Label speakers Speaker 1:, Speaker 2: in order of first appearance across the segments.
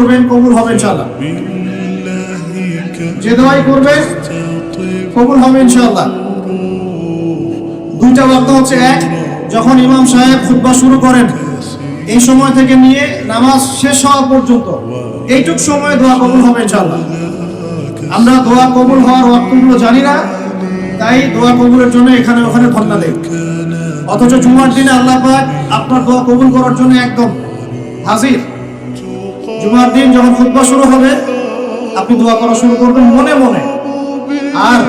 Speaker 1: করবেন কবুল হবে ইনশাআল্লাহ। যে দোয়াই করবেন কবুল হবে ইনশাআল্লাহ। দুইটা ওয়াক্ত হচ্ছে, এক, যখন ইমাম সাহেব খুতবা শুরু করেন এই সময় থেকে নিয়ে নামাজ শেষ হওয়া পর্যন্ত এইটুক সময় দোয়া কবুল হবে ইনশাআল্লাহ। আমরা দোয়া কবুল হওয়ার ওয়াক্তগুলো জানি না, তাই দোয়া কবুলের জন্য এখানে ওখানে ধন্যবাদ দেই। অথচ জুমার দিনে আল্লাহ পাক আপনার দোয়া কবুল করার জন্য একদম হাজির। জুমার দিন যখন খুতবা শুরু হবে আপনি দোয়া করা শুরু করবেন মনে মনে। আর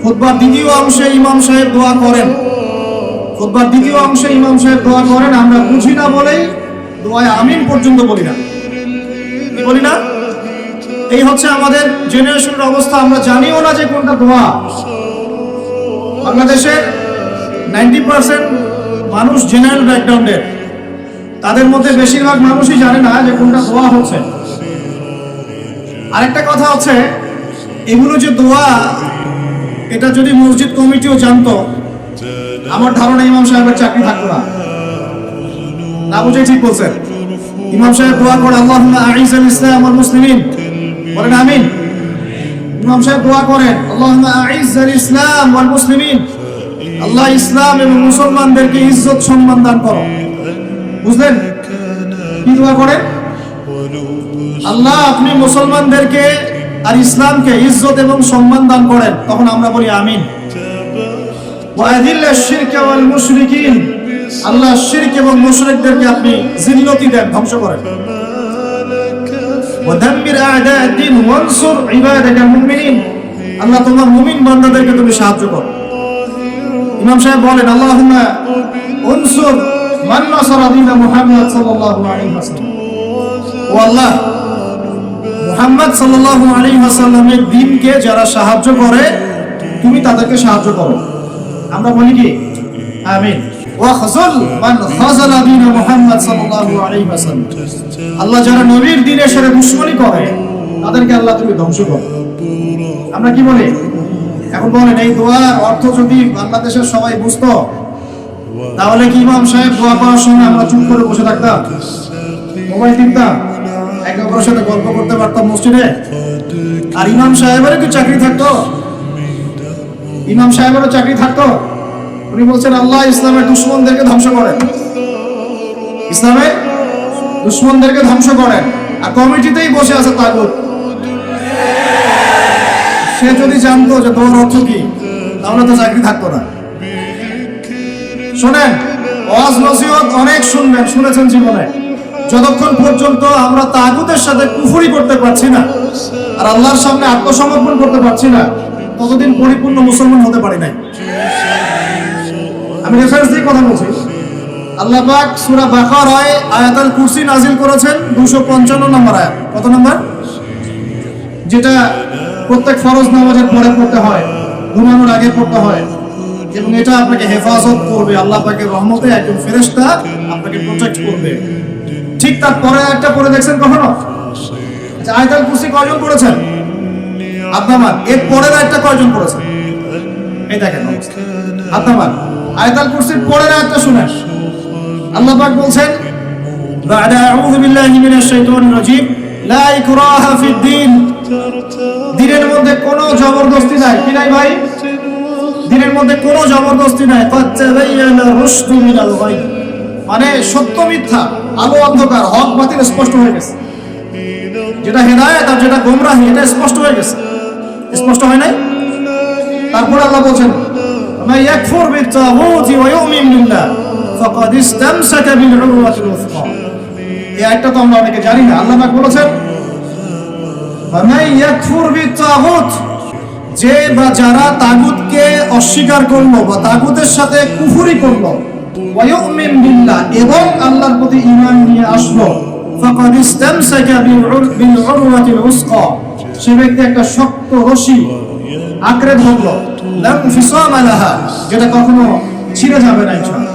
Speaker 1: খুতবার দ্বিতীয় অংশে ইমাম সাহেব দোয়া করেন, খুতবার দ্বিতীয় অংশে ইমাম সাহেব দোয়া করেন, আমরা বুঝি না বলেই দোয়ায় আমিন পর্যন্ত বলি না, কি বলি না? এই হচ্ছে আমাদের জেনারেশনের অবস্থা। আমরা জানিও না যে কোনটা দোয়া। বাংলাদেশের 90% মানুষ জেনারেল ব্যাকগ্রাউন্ডের, তাদের মধ্যে বেশিরভাগ মানুষই জানে না যে কোনটা দোয়া হচ্ছে। আরেকটা কথা হচ্ছে, এগুলো যে দোয়া, এটা যদি মসজিদ কমিটিও জানতো, আমার ধারণা ইমাম সাহেবের চাকরি থাকতো না। না বুঝে ঠিক বলছেন। ইমাম সাহেব দোয়া করে আল্লাহুম্মা আইজ্জাল ইসলাম ওয়াল মুসলিমিন, বলেন আমিন। ইমাম সাহেব দোয়া করেন আল্লাহুম্মা আইজ্জাল ইসলাম ওয়াল মুসলিমিন, আল্লাহ ইসলাম এবং মুসলমানদেরকে ইজ্জত সম্মান দান করো। বুঝলেন কি দোয়া করেন? আল্লাহ আপনি মুসলমানদেরকে আর ইসলামকে ইজ্জত এবং সম্মান দান করেন। তখন আমরা বলি আমিন। ওয়া আযিল্লাশ শিরকা ওয়াল মুশরিকিন, আল্লাহ শিরক এবং মুশরিকদেরকে আপনি জিল্লতি দেন, ধ্বংস করেন। ওয়া দাম্মির আ'দা'আদ-দ্বীন ওয়ানসুর ইবাদাকাল মুমিনিন, আল্লাহ তোমার মুমিন বান্দাদেরকে তুমি সাহায্য করো। ইমাম সাহেব বলেন আল্লাহুম্মা উনসুর মান নাসারা দীন মুহাম্মদ সাল্লাল্লাহু আলাইহি ওয়াসাল্লাম, ও আল্লাহ মুহাম্মদ সাল্লাল্লাহু আলাইহি ওয়াসাল্লামের দ্বীনকে যারা সাহায্য করে তুমি তাদেরকে সাহায্য করো। আমরা বলি কি আমিন। ওয়া খাযল মান খাযালা দীন মুহাম্মদ সাল্লাল্লাহু আলাইহি ওয়াসাল্লাম, আল্লাহ যারা নবীর দ্বীনের সাথে দুশমনি করে তাদেরকে আল্লাহ তুমি ধ্বংস করো। আমরা কি বলি? এখন বলেন এই দোয়ার অর্থ যদি বাংলাদেশের সবাই বুঝতো, তাহলে কি ইমাম সাহেব দোয়া করার সময় আমরা চুপ করে বসে থাকতাম, মোবাইল টিপতাম, একে অপরের সাথে গল্প করতে পারতাম মসজিদে? আর ইমাম সাহেবেরও কি চাকরি থাকতো? ইমাম সাহেবেরও চাকরি থাকতো? উনি বলছেন আল্লাহ ইসলামের দুশমনদেরকে ধ্বংস করেন, ইসলামের দুশমনদেরকে ধ্বংস করেন। আর কমিটিতেই বসে আছে তাগুত। সে যদি জানতো যে দোয়ার অর্থ কি, তাহলে তো চাকরি থাকতো না। শোনেন, ওয়াজ নসিহত অনেক শুনবেন, শুনেছেন জীবনে, যতক্ষণ পর্যন্ত আমরা তাগুতের সাথে কুফরি করতে পারছি না আর আল্লাহর সামনে আত্মসমর্পণ করতে পারছি না, ততদিন পরিপূর্ণ মুসলমান হতে পারি নাই। আমি রেফারেন্স দিয়ে কথা বলছি। আল্লাহ পাক সূরা বাকারায় আয়াতুল কুরসি নাজিল করেছেন 255 নম্বর আয়াত। কত নম্বর? যেটা প্রত্যেক ফরজ নামাজের পরে পড়তে হয়, ঘুমানোর আগে পড়তে হয়, এবং এটা আপনাকে হেফাজত করবে। আল্লাহ পাকের রহমতে একজন ফেরেশতা আপনাকে প্রোটেক্ট করবে। ঠিক তার পরে একটা পড়ে দেখছেন কখনো? আচ্ছা, আয়াতুল কুরসি কয়জন পড়েছেন? আপনার এর পরের আয়াতটা কয়জন পড়েছেন? এই দেখেন আপনার আয়াতুল কুরসির পরের আয়াতটা শুনেন। আল্লাহ পাক বলছেন বা'দা আউযু বিল্লাহি মিনাশ শাইতানির রাজীম লা ইকরাহা ফিদ-দীন, দ্বীনের মধ্যে কোনো জবরদস্তি নাই। কি নাই ভাই? দ্বীনের মধ্যে কোনো জবরদস্তি নাই। ক্বাদ তাবায়্যানা রুশদু মিনাল গায়, মানে সত্য মিথ্যা, আলো অন্ধকার, হক বাতিল স্পষ্ট হয়ে গেছে। যেটা হেদায়েত আর যেটা গোমরাহি, এটা স্পষ্ট হয়ে গেছে। স্পষ্ট হয় নাই? তারপর আল্লাহ বলেন মা ইয়াকফুর বিত-তাগুতি ওয়া ইউমিন বিল্লাহ ফাকাদ ইসতামসাকা বিল উরওয়াতিল উসকা। এই আয়াতটা তো আমরা অনেকে জানি না। আল্লাহ পাক বলেছেন মা ইয়াকফুর বিত-তাগুত, যে বা যারা তাগুতকে অস্বীকার করলো বা তাগুতের সাথে কুফরি করলো, ওয়া ইউমিন বিল্লাহ, এবং আল্লাহর প্রতি ঈমান নিয়ে আসলো, ফাকাদ ইসতামসাকা বিল উরওয়াতিল উসকা, সে ব্যক্তি একটা শক্ত রশি আঁকড়ে ধরলো, লাম ফিসামা লাহা, যেটা কখনো ছিঁড়ে যাবে না ইনশাআল্লাহ।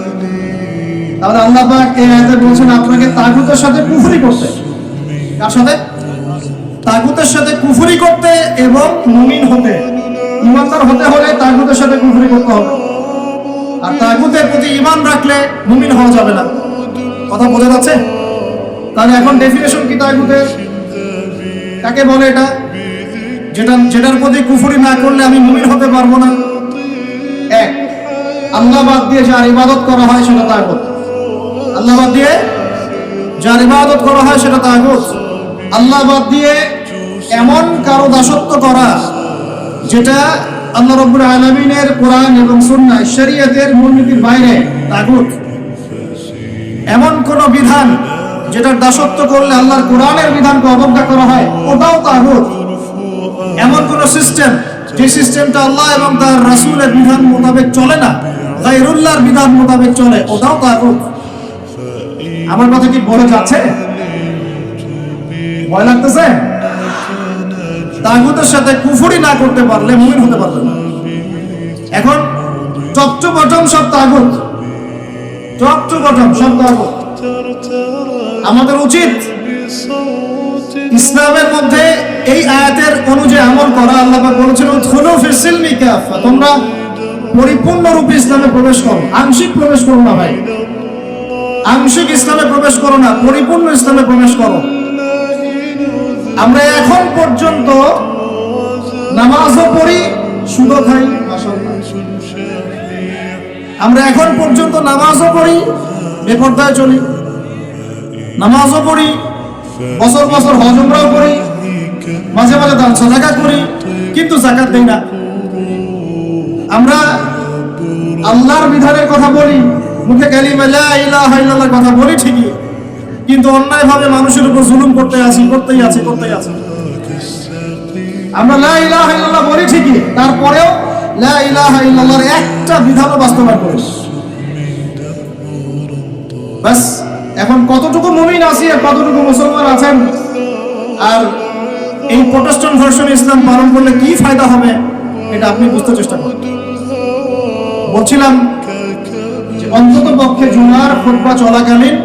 Speaker 1: তাহলে আল্লাহ পাক এই আয়াতে বলছেন আপনাকে তাগুতের সাথে কুফরি করতে। কার সাথে? তাগুতের সাথে কুফরি করতে এবং মুমিন হতে। ঈমানদার হতে হলে তাগুতের সাথে কুফরি করতে হবে, আর তাগুতের প্রতি ঈমান রাখলে মুমিন হওয়া যাবে না। কথা বোঝা যাচ্ছে? তাহলে এখন ডেফিনেশন কি তাগুতের? কাকে বলে এটা? যেটার প্রতি কুফরি না করলে আমি মুমিন হতে পারবো না। এক, আল্লাহ বাদ দিয়ে যার ইবাদত করা হয় সেটা তাগুত। আল্লাহ বাদ দিয়ে যার ইবাদত করা হয় সেটা তাগুত। আল্লাহ বাদ দিয়ে এমন কারো দাসত্ব করা যেটা আল্লাহ রাব্বুল আলামিনের কোরআন এবং সুন্নাহ শরীয়তের মূলনীতির বাইরে, তাগুত। এমন কোন বিধান যেটার দাসত্ব করলে আল্লাহর কোরআনের বিধানকে অবজ্ঞা করা হয়, ওটাও তাগুত। এমন কোন সিস্টেম যে সিস্টেমটা আল্লাহ এবং তার রাসূলের বিধান মোতাবেক চলে না, গায়রুল্লাহর বিধান মোতাবেক চলে, ওটাও তাগুত। আমার কথা কি বলে যাচ্ছে? ভয় লাগতেছে? তাগুতের সাথে কুফরি না করতে পারলে মুমিন হতে পারবে না। এখন টপ টু বটম সব তাগুত, টপ টু বটম সব তাগুত। আমাদের উচিত ইসলামের মধ্যে এই আয়াতের অনুযায়ী আমল করা। আল্লাহ পাক বলেছেন উদখুলু ফিস সিলমি কাফা, তোমরা পরিপূর্ণরূপে ইসলামে প্রবেশ করো, আংশিক প্রবেশ করো না ভাই। আংশিক ইসলামে প্রবেশ করো না, পরিপূর্ণ ইসলামে প্রবেশ করো। আমরা এখন পর্যন্ত নামাজও পড়ি, সুদও খাই। মাশাআল্লাহ, আমরা এখন পর্যন্ত নামাজও পড়ি, বেপরদায় চলি, নামাজও পড়ি, বছর বছর হজ উমরাও করি, মাঝে মাঝে দান সাদাকা করি, কিন্তু যাকাত দেই না। আমরা আল্লাহর বিধানের কথা বলি, মুখে কালিমা লা ইলাহা ইল্লাল্লাহর কথা বলি ঠিকই, কিন্তু অন্যায়ভাবে মানুষের উপর জুলুম করতেই আছি। আমরা লা ইলাহা ইল্লাল্লাহ বলি ঠিকই, তারপরেও লা ইলাহা ইল্লাল্লাহর একটা বিধানও বাস্তবায়ন করি। বাস, এখন কতটুকু মুমিন আছি আর কতটুকু মুসলমান আছেন, আর এই প্রোটেস্ট্যান্ট ভার্সন ইসলাম পালন করলে কি ফায়দা হবে এটা আপনি বুঝতে চেষ্টা করুন। বলছিলাম যে অন্তত পক্ষে জুমার খুতবা চলাকালীন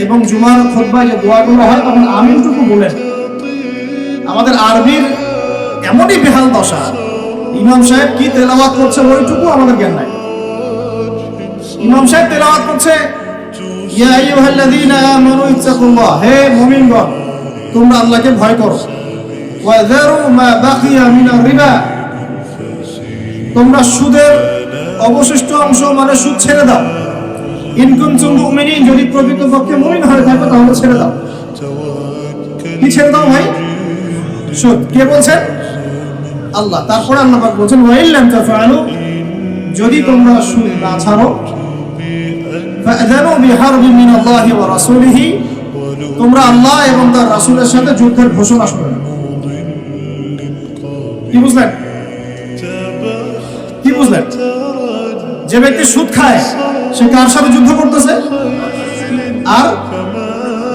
Speaker 1: এবং জুমার খুতবায় যে দোয়াগুলো হয় তখন আমিনটুকু বলেন। আমাদের আরবির এমনই বেহাল দশা, ইমাম সাহেব কি তেলাওয়াত করছে ওইটুকু আমাদের জ্ঞান নাই। ইমাম সাহেব তেলাওয়াত করছে ইয়া আইয়ুহাল্লাযীনা আমানু ইত্তাকুল্লাহ, হে মুমিনগণ তোমরা আল্লাহকে ভয় করো। ওয়া যারু মা বাকিয়া মিনার রিবা, তোমরা সুদের অবশিষ্ট অংশ মানে সুদ ছেড়ে দাও। ইন কুনতুম মুমিনিন, যদি প্রকৃতপক্ষে মুমিন হয়ে থাকো তাহলে ছেড়ে দাও। কি ছেড়ে দাও ভাই? সুদ। কে বলছেন? আল্লাহ। তারপরে আল্লাহ পাক বলেন ওয়া ইল্লাম তাফআলু, যদি তোমরা সুদ না ছাড়ো, ফাআযানু বিহারবিন মিনাল্লাহি ওয়া রাসূলিহি, তোমরা আল্লাহ এবং তার রাসূলের সাথে যুদ্ধের ঘোষণা শোনো। কি বুঝলেন? কি বুঝলেন? যে ব্যক্তি সুদ খায় সে কার সাথে যুদ্ধ করতেছে? আর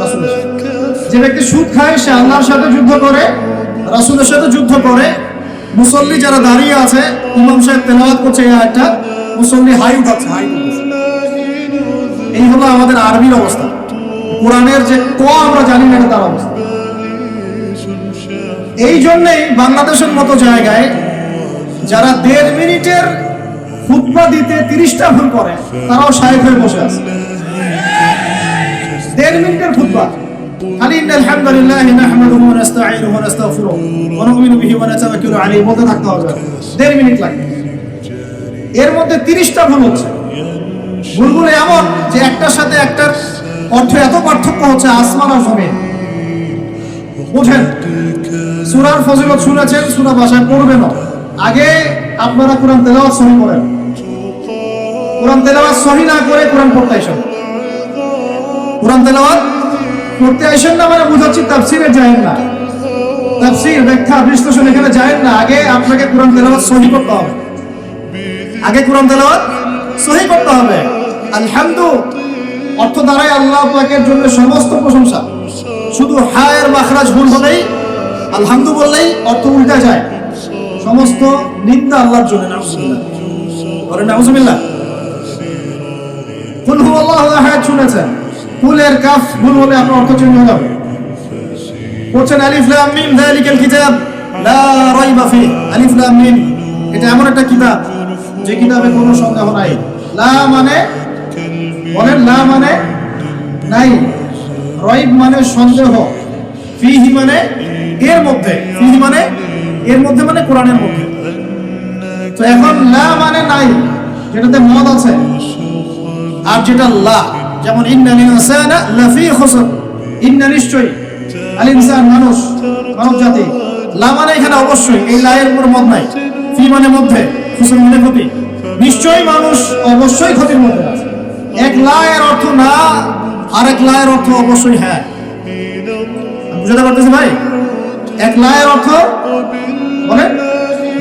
Speaker 1: রাসূলের সাথে। যে ব্যক্তি সুদ খায় সে আল্লাহর সাথে যুদ্ধ করে, রাসূলের সাথে যুদ্ধ করে। মুসল্লি যারা দাঁড়িয়ে আছে, ইমাম সাহেব তেলাওয়াত করছে এই আয়াতটা, মুসল্লি হাই উঠাচ্ছে, হাই উঠাচ্ছে। এই হলো আমাদের আরবির অবস্থা। কোরআনের যে ক আমরা জানি না তার অবস্থা। এই জন্যই বাংলাদেশের মতো জায়গায় যারা 1.5 মিনিটের খুতবা দিতে 30টা ভুল করে তারাও শায়েখ হয়ে বসে আছে। 1.5 মিনিটের খুতবা, খালি ইন্নাল হামদুলিল্লাহি নাহমাদুহু ওয়া নাস্তাঈনুহু ওয়া নাস্তাগফিরুহু ওয়া নু'মিনু বিহি ওয়া নাতাওয়াক্কালু আলাইহি বলতে থাকতে হবে। 1.5 মিনিট লাগে, এর মধ্যে 30টা ভুল হচ্ছে। ভুলগুলো এমন যে একটার সাথে একটার অর্থ এত পার্থক্য হচ্ছে আসমান আর জমিন। বুঝেন? সূরার ফজিলত শুনেছেন, সূরা ভাষায় পড়বেন না। আগে আপনারা কোরআন তেলাওয়াত সহি করেন। কোরআন তেলাওয়াত সহি না করে কোরআন পড়তে আসেন। কোরআন তেলাওয়াত পড়তে আসেন না মানে বুঝাচ্ছি তাফসীরে যায়েন না, তাফসীর ব্যাখ্যা বিশ্লেষণ এখানে যায়েন না। আগে আপনাকে কোরআন তেলাওয়াত সহি করতে হবে। আগে কোরআন তেলাওয়াত সহি করতে হবে। আলহামদু অর্থ দ্বারাই আল্লাহ পাকের জন্য সমস্ত প্রশংসা। শুধু হায়ের মাখরাজ ভুল হলেই আলহামদু বললেই অর্থ উল্টা যায়। সমস্ত নিন্দা আল্লাহর জন্য। নাউজুবিল্লাহ, বলে নাউজুবিল্লাহ। কুল হুয়াল্লাহু আহাদ শুনেছেন, কুলের কাফ ভুল হলে আপনার অর্থ চেঞ্জ হয়ে যাবে। পড়ছেন আলিফ লাম মিম যালিকাল কিতাব লা রাইবা ফিহি। আলিফ লাম মিম এটা এমন একটা কিতাব যে কিতাবে কোনো সন্দেহ নাই। লা মানে বলেন, লা মানে নাই, রাইব মানে সন্দেহ, ফিহি মানে এর মধ্যে, ফিহি মানে এর মধ্যে মানে কোরআনের মধ্যে। তো এখন লা মানে নাই, যেটাতে মদ আছে, আর যেটা লা, যেমন ইন্নাল ইনসানা লাফি খুসর, ইন্না নিশ্চয়ই, আল ইনসান মানুষ, মানব জাতি। লা মানে এখানে অবশ্যই, এই লা এর উপর মদ নাই। ফি মানে মধ্যে, খুসর মানে ক্ষতি। নিশ্চয়ই মানুষ অবশ্যই ক্ষতির মধ্যে আছে। এক লা এর অর্থ না, আরেক লা এর অর্থ অবশ্যই হ্যাঁ। বুঝতে পারতেছি ভাই? এক লা এর অর্থ বলেন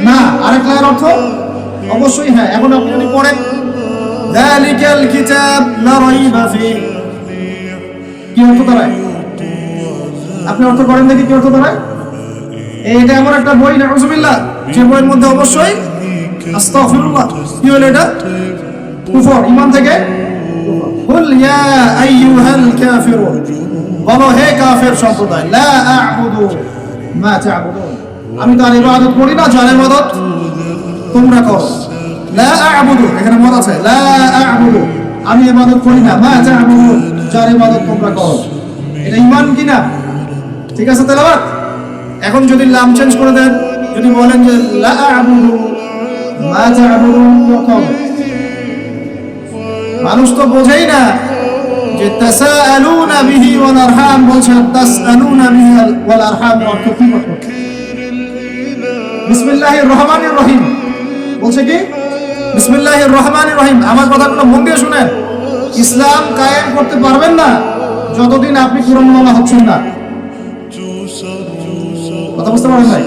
Speaker 1: না, আরেক লা এর অর্থ অবশ্যই হ্যাঁ। এখন আপনি যদি পড়েন যালিকাল কিতাব লা রাইবা ফিহি, কি অর্থ দাঁড়ায়? আপনি অর্থ করেন দেখি কি অর্থ দাঁড়ায়? এটা এমন একটা বই, নাউযুবিল্লাহ, যে বইয়ের মধ্যে অবশ্যই আস্তাগফিরুল্লাহ, কি হলো এটা? কুফর, ঈমান থেকে কুল ইয়া আইয়ুহাল কাফিরুন, বলো হে কাফের সম্প্রদায়, লা আ'বুদু মা তা'বুদুন, আমি তার ইবাদত করি না যার ইবাদত তোমরা করো। লা আ'বুদু, এখানে মত আছে, লা আ'বুদু, আমি ইবাদত করি না, মা তা'বুদুন, যার ইবাদত তোমরা করো। এটা ঈমান কি না? ঠিক আছে তেলাওয়াত। এখন যদি নাম চেঞ্জ করে দেন, যদি বলেন যে লা আ'বুদু মা তা'বুদুন, তখন মানুষ তো বোঝেই না যে তাসাআলুনা বিহি ওয়াল আরহাম বলছেন, তাসআলুনা বিহি ওয়াল আরহাম অর্থ কি? বিসমিল্লাহির রহমানির রহিম বলছে কি? বিসমিল্লাহির রহমানির রহিম। আমার কথাগুলো মন দিয়ে শুনেন। ইসলাম কায়েম করতে পারবেন না যতদিন আপনি কোরআনওয়ালা হচ্ছেন না। কথা বুঝতে পারেন ভাই?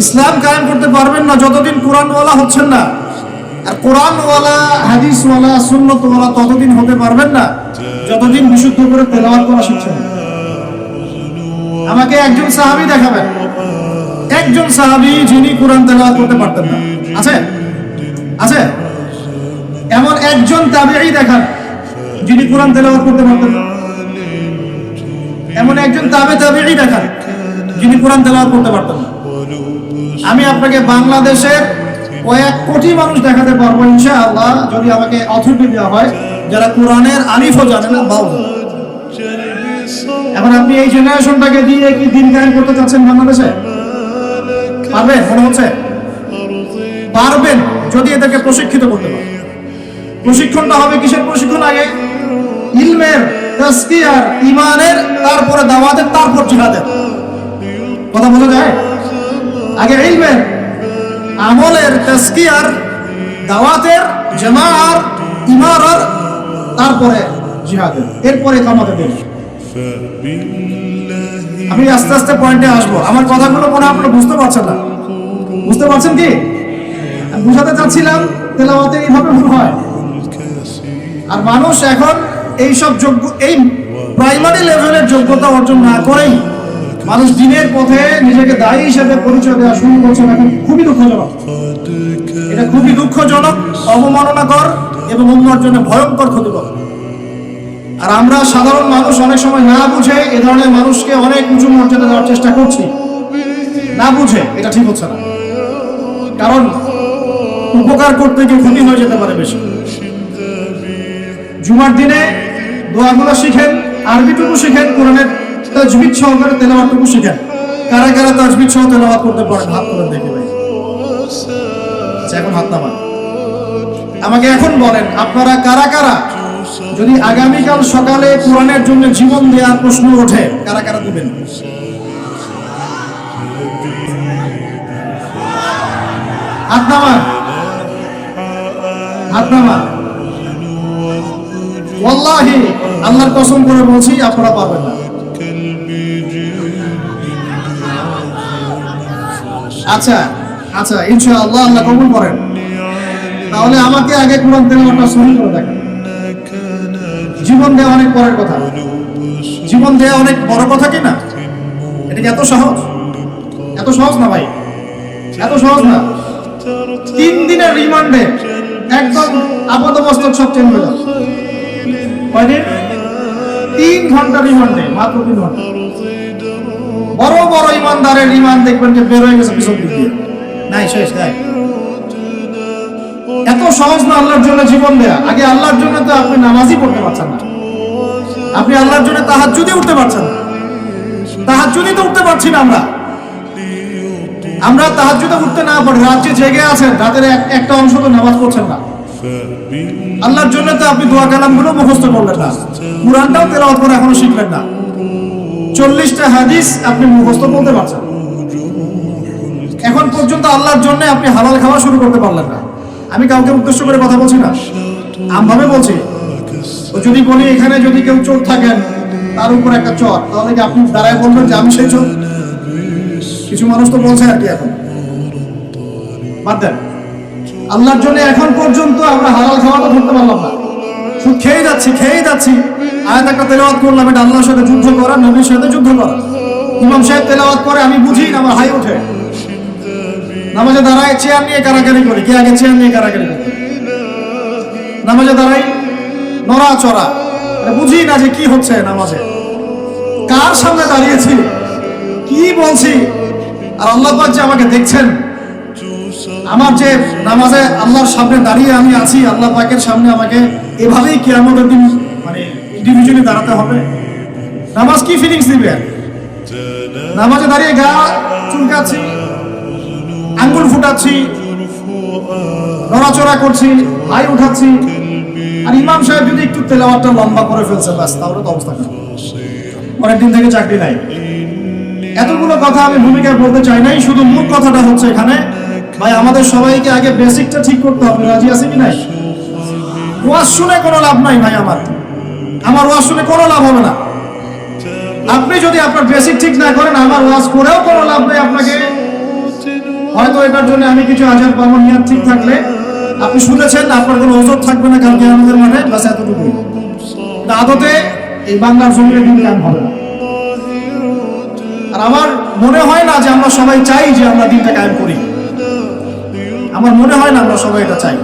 Speaker 1: ইসলাম কায়েম করতে পারবেন না যতদিন কোরআনওয়ালা হচ্ছেন না। আর কোরআনওয়ালা, হাদিসওয়ালা, সুন্নতওয়ালা ততদিন হতে পারবেন না যতদিন বিশুদ্ধ করে তেলাওয়াত করা শিখছেন। আমাকে একজন সাহাবী দেখাবেন, একজন সাহাবী যিনি কোরআন তেলাওয়াত করতে পারতেন না। আছে? আছে? এমন একজন তাবেঈ দেখান যিনি কোরআন তেলাওয়াত করতে পারতেন না। এমন একজন তাবেঈ দেখান যিনি কোরআন তেলাওয়াত করতে পারতেন না। আমি আপনাকে বাংলাদেশের কয়েক কোটি মানুষ দেখাতে পারবো ইনশাআল্লাহ, যদি আমাকে অথরিটি দেওয়া হয়, যারা কোরআনের আলিফও জানে না, বাও। এখন আপনি এই জেনারেশনটাকে দিয়ে কি দিন কায়েম করতে চাচ্ছেন বাংলাদেশে? পারবেন? মনে হচ্ছে পারবেন যদি এদেরকে প্রশিক্ষিত করতে পারেন। প্রশিক্ষণটা হবে কিসের প্রশিক্ষণ? আগে ইলমের, তাজকিয়ার, ঈমানের, তারপরে দাওয়াতের, তারপর জিহাদের। কথা বোঝা যায়? আগে ইলমের, আমলের, তাজকিয়ার, দাওয়াতের, জামাআর, ইমারার, তারপরে জিহাদের, এরপরে ইকামতের দিন। আমি আস্তে আস্তে পয়েন্টে আসবো। আমার কথাগুলো মনে হয় আপনারা বুঝতে পারছেন না। বুঝতে পারছেন কি? আমি বুঝাতে চাচ্ছিলাম তেলাওয়াতে এইভাবে ভুল হয়। আর মানুষ এখন এইসব যোগ্য, এই প্রাইমারি লেভেলের যোগ্যতা অর্জন না করেই মানুষ দিনের পথে নিজেকে দায়ী হিসেবে পরিচয় দেওয়া শুরু করছে। এখন খুবই দুঃখজনক, এটা খুবই দুঃখজনক, অবমাননাকর এবং উম্মার জন্য ভয়ঙ্কর ক্ষতিকর। আর আমরা সাধারণ মানুষ অনেক সময় না বুঝে এ ধরনের মানুষকে অনেক উঁচু মর্যাদা দেওয়ার চেষ্টা করছি, না বুঝে। এটা ঠিক হচ্ছে না, কারণ উপকার করতে গিয়ে ক্ষতি হয়ে যেতে পারে বেশি। জুমার দিনে দোয়াগুলো শিখেন, আরবিটুকু শিখেন, কোরআনের তাজবিদ সহকারে তেলাওয়াতটুকু শিখেন। কারা কারা তাজবিদ সহ তেলাওয়াত করতে পারেন হাত তুলে দেখে ভাই। এখন হাত নামান। আমাকে এখন বলেন আপনারা কারা কারা, যদি আগামীকাল সকালে কোরআনের জন্য জীবন দেওয়ার প্রশ্ন ওঠে, কারা কারা দিবেন? হাত নামান, হাত নামান। ওয়াল্লাহি, আল্লাহর কসম করে বলছি আপনারা পারবেন না। আচ্ছা আচ্ছা, ইনশাআল্লাহ আল্লাহ কবুল করেন। তাহলে আমাকে আগে কোরআন তেলাওয়াতটা শুরু করে দেখেন। জীবন দেওয়া অনেক পরের কথা, জীবন দেওয়া অনেক বড় কথা কি না? এটা কি এত সহজ? এত সহজ না ভাই, এত সহজ না। 3 দিনের রিমান্ডে একদম আপাতমস্তক সব চেঞ্জ হয়ে যাবে। কয়দিন? 3 ঘন্টা রিমান্ডে, মাত্র 3 ঘন্টা। বড় বড় ইমানদারের রিমান্ড দেখবেন যে বের হয়ে গেছে পিছন দিক দিয়ে, নাই শেষ নাই। এত সহজ না আল্লাহর জন্য জীবন দেয়া। আগে আল্লাহর জন্য তো আপনি নামাজই পড়তে পারছেন না, আপনি আল্লাহর জন্য তাহাজ্জুদে উঠতে পারছেন না। তাহাজ্জুদে তো উঠতে পারছি না আমরা তাহাজ্জুদে উঠতে না পারি, রাত্রে জেগে আছেন, রাতের একটা অংশ তো নামাজ পড়ছেন না। আল্লাহর জন্য তো আপনি দোয়া কালামগুলো মুখস্থ করলেন না, কুরআনটাও তেলাওয়াত করে এখনো শিখলেন না, 40টা হাদিস আপনি মুখস্থ বলতে পারছেন, এখন পর্যন্ত আল্লাহর জন্য আপনি হালাল খাওয়া শুরু করতে পারলেন না। আমি কাউকে উদ্দেশ্য করে কথা বলছি না, আমভাবে বলছি। যদি বলি এখানে যদি কেউ চোর থাকেন, তার উপর একটা চোর, তাহলে কি আপনি দাঁড়ায় বলবেন যে আমি সেই চোর? কিছু মানুষ তো বলছে আর কি। এখন বাদ দেন, আল্লাহর জন্য এখন পর্যন্ত আমরা হালাল খাওয়াটা ধরতে পারলাম না, শুধু খেয়ে যাচ্ছি। আয়াত একটা তেলাওয়াত করলাম, এটা আল্লাহর সাথে যুদ্ধ করা, নবীর সাথে যুদ্ধ করা। ইমাম সাহেব তেলাওয়াত করে, আমি বুঝি না, আমার হাই ওঠে। নামাজে দাঁড়ায় চেয়ার নিয়ে কারাকারি করি, কে আগে চেয়ার নিয়ে কারাকারি করি। নামাজে দাঁড়াই নড়াচড়া, বুঝি না যে কি হচ্ছে নামাজে, কার সামনে দাঁড়িয়েছি, কি বলছি। আর আল্লাহ পাক যে আমাকে দেখছেন, আমার যে নামাজে আল্লাহর সামনে দাঁড়িয়ে আমি আছি, আল্লাহ পাকের সামনে আমাকে এভাবেই কিয়ামতের দিন মানে ইন্ডিভিজুয়ালি দাঁড়াতে হবে। নামাজ কি ফিলিংস দিবে? নামাজে দাঁড়িয়ে গা চুলকাচ্ছি, আঙ্গুল ফুটাচ্ছি, নড়াচড়া করছি, হাই উঠাচ্ছি, আর ইমাম সাহেব যদি একটু তেলাওয়াতটা লম্বা করে ফেলছে, ব্যাস তাহলে তো অবস্থা খারাপ। অনেকদিন থেকে চাকরি নাই। এতগুলো কথা আমি ভূমিকায় বলতে চাই নাই, শুধু মূল কথাটা হচ্ছে এখানে ভাই আমাদের সবাইকে আগে বেসিকটা ঠিক করতে হবে। রাজি আছে কি নাই? ওয়াজ শুনে কোনো লাভ নাই ভাই, আমার ওয়াজ শুনে কোনো লাভ হবে না। আপনি যদি আপনার বেসিক ঠিক না করেন, আমার ওয়াজ করেও কোনো লাভ নেই। আপনাকে হয়তো এটার জন্য আমি কিছু আজার পাবো, নিয়ত ঠিক থাকলে আপনি শুনেছেন, আপনার কোনো ওজোর থাকবে না কালকে আমাদের মাঠে, বাস এতটুকু। আদতে এই বাংলার জমিনে দিন কায়েম হবে না। আর আমার মনে হয় না যে আমরা সবাই চাই যে আমরা দিনটা কায়েম করি, আমার মনে হয় না আমরা সবাই এটা চাই।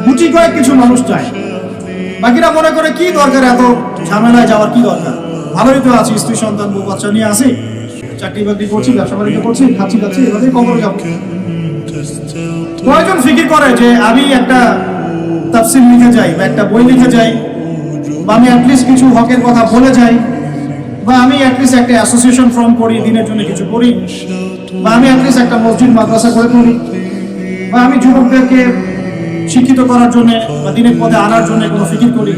Speaker 1: গুটি কয়েক কিছু মানুষ চায়, বাকিরা মনে করে কি দরকার এত ঝামেলায় যাওয়ার, কি দরকার, ভালোই তো আছি, স্ত্রী সন্তান বউ বাচ্চা নিয়ে আসি, চাকরি বাকরি করছি, ব্যবসা বাণিজ্য করছি, খাচ্ছি এভাবেই কবরে যাবো। কয়জন ফিকির করে যে আমি একটা তাফসীর লিখে যাই, বা একটা বই লিখে যাই, বা আমি অ্যাটলিস্ট কিছু হকের কথা বলে যাই, বা আমি অ্যাটলিস্ট একটা অ্যাসোসিয়েশন ফর্ম করি, দিনের জন্য কিছু করি, বা আমি অ্যাটলিস্ট একটা মসজিদ মাদ্রাসা করে তুলি, বা আমি যুবকদেরকে শিক্ষিত করার জন্য বা দিনের পথে আনার জন্য কোনো ফিকির করি,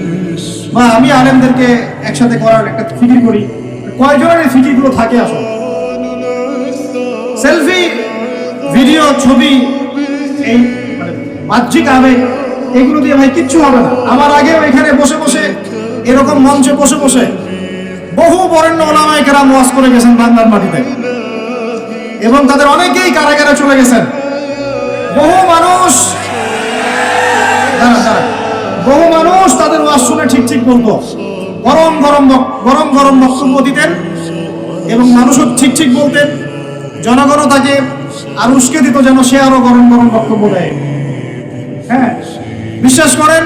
Speaker 1: বা আমি আলেমদেরকে একসাথে করার একটা ফিকির করি। কয়জনের এই ফিকিরগুলো থাকে? আসলে সেলফি, ভিডিও, ছবি, এই মানে বাহ্যিক আবেগ, এগুলো দিয়ে ভাই কিচ্ছু হবে না। আমার আগেও এখানে বসে বসে, এরকম মঞ্চে বসে বসে বহু বরেণ্য ওলামায়ে কেরাম ওয়াজ করে গেছেন বাংলার মাটিতে, এবং তাদের অনেকেই কারাগারে চলে গেছেন। বহু মানুষ তাদের ওয়াজ শুনে ঠিক বলতো, গরম গরম বক্তব্য দিতেন, এবং মানুষও ঠিক বলতেন, জনগণও তাকে আর উস্কে দিত যেন সে আরো গরম বক্তব্য দেয়। হ্যাঁ, বিশ্বাস করেন,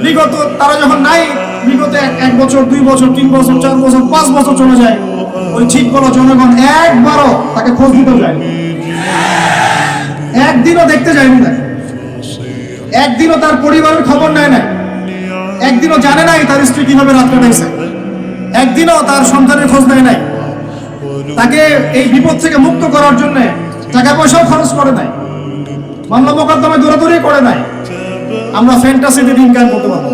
Speaker 1: বিগত তারা যখন নাই, বিগত 1 বছর, 2 বছর, 3 বছর, 4 বছর, 5 বছর চলে যায়, ওই ঠিক বলো জনগণ একবারও তাকে খোঁজ দিতে যায়, একদিনও দেখতে যায়নি তাকে, একদিনও তার পরিবারের খবর নেয় না, একদিনও জানে নাই তার স্ত্রী কিভাবে রাত কাটাইছে, একদিনও তার সন্তানের খোঁজ নেয় নাই, তাকে এই বিপদ থেকে মুক্ত করার জন্য টাকা পয়সাও খরচ করে নাই, মামলা মোকদ্দমায় দৌড়াদৌড়ি করে নাই। আমরা ফ্যান্টাসিতে দিন কায়েম করতে পারবো।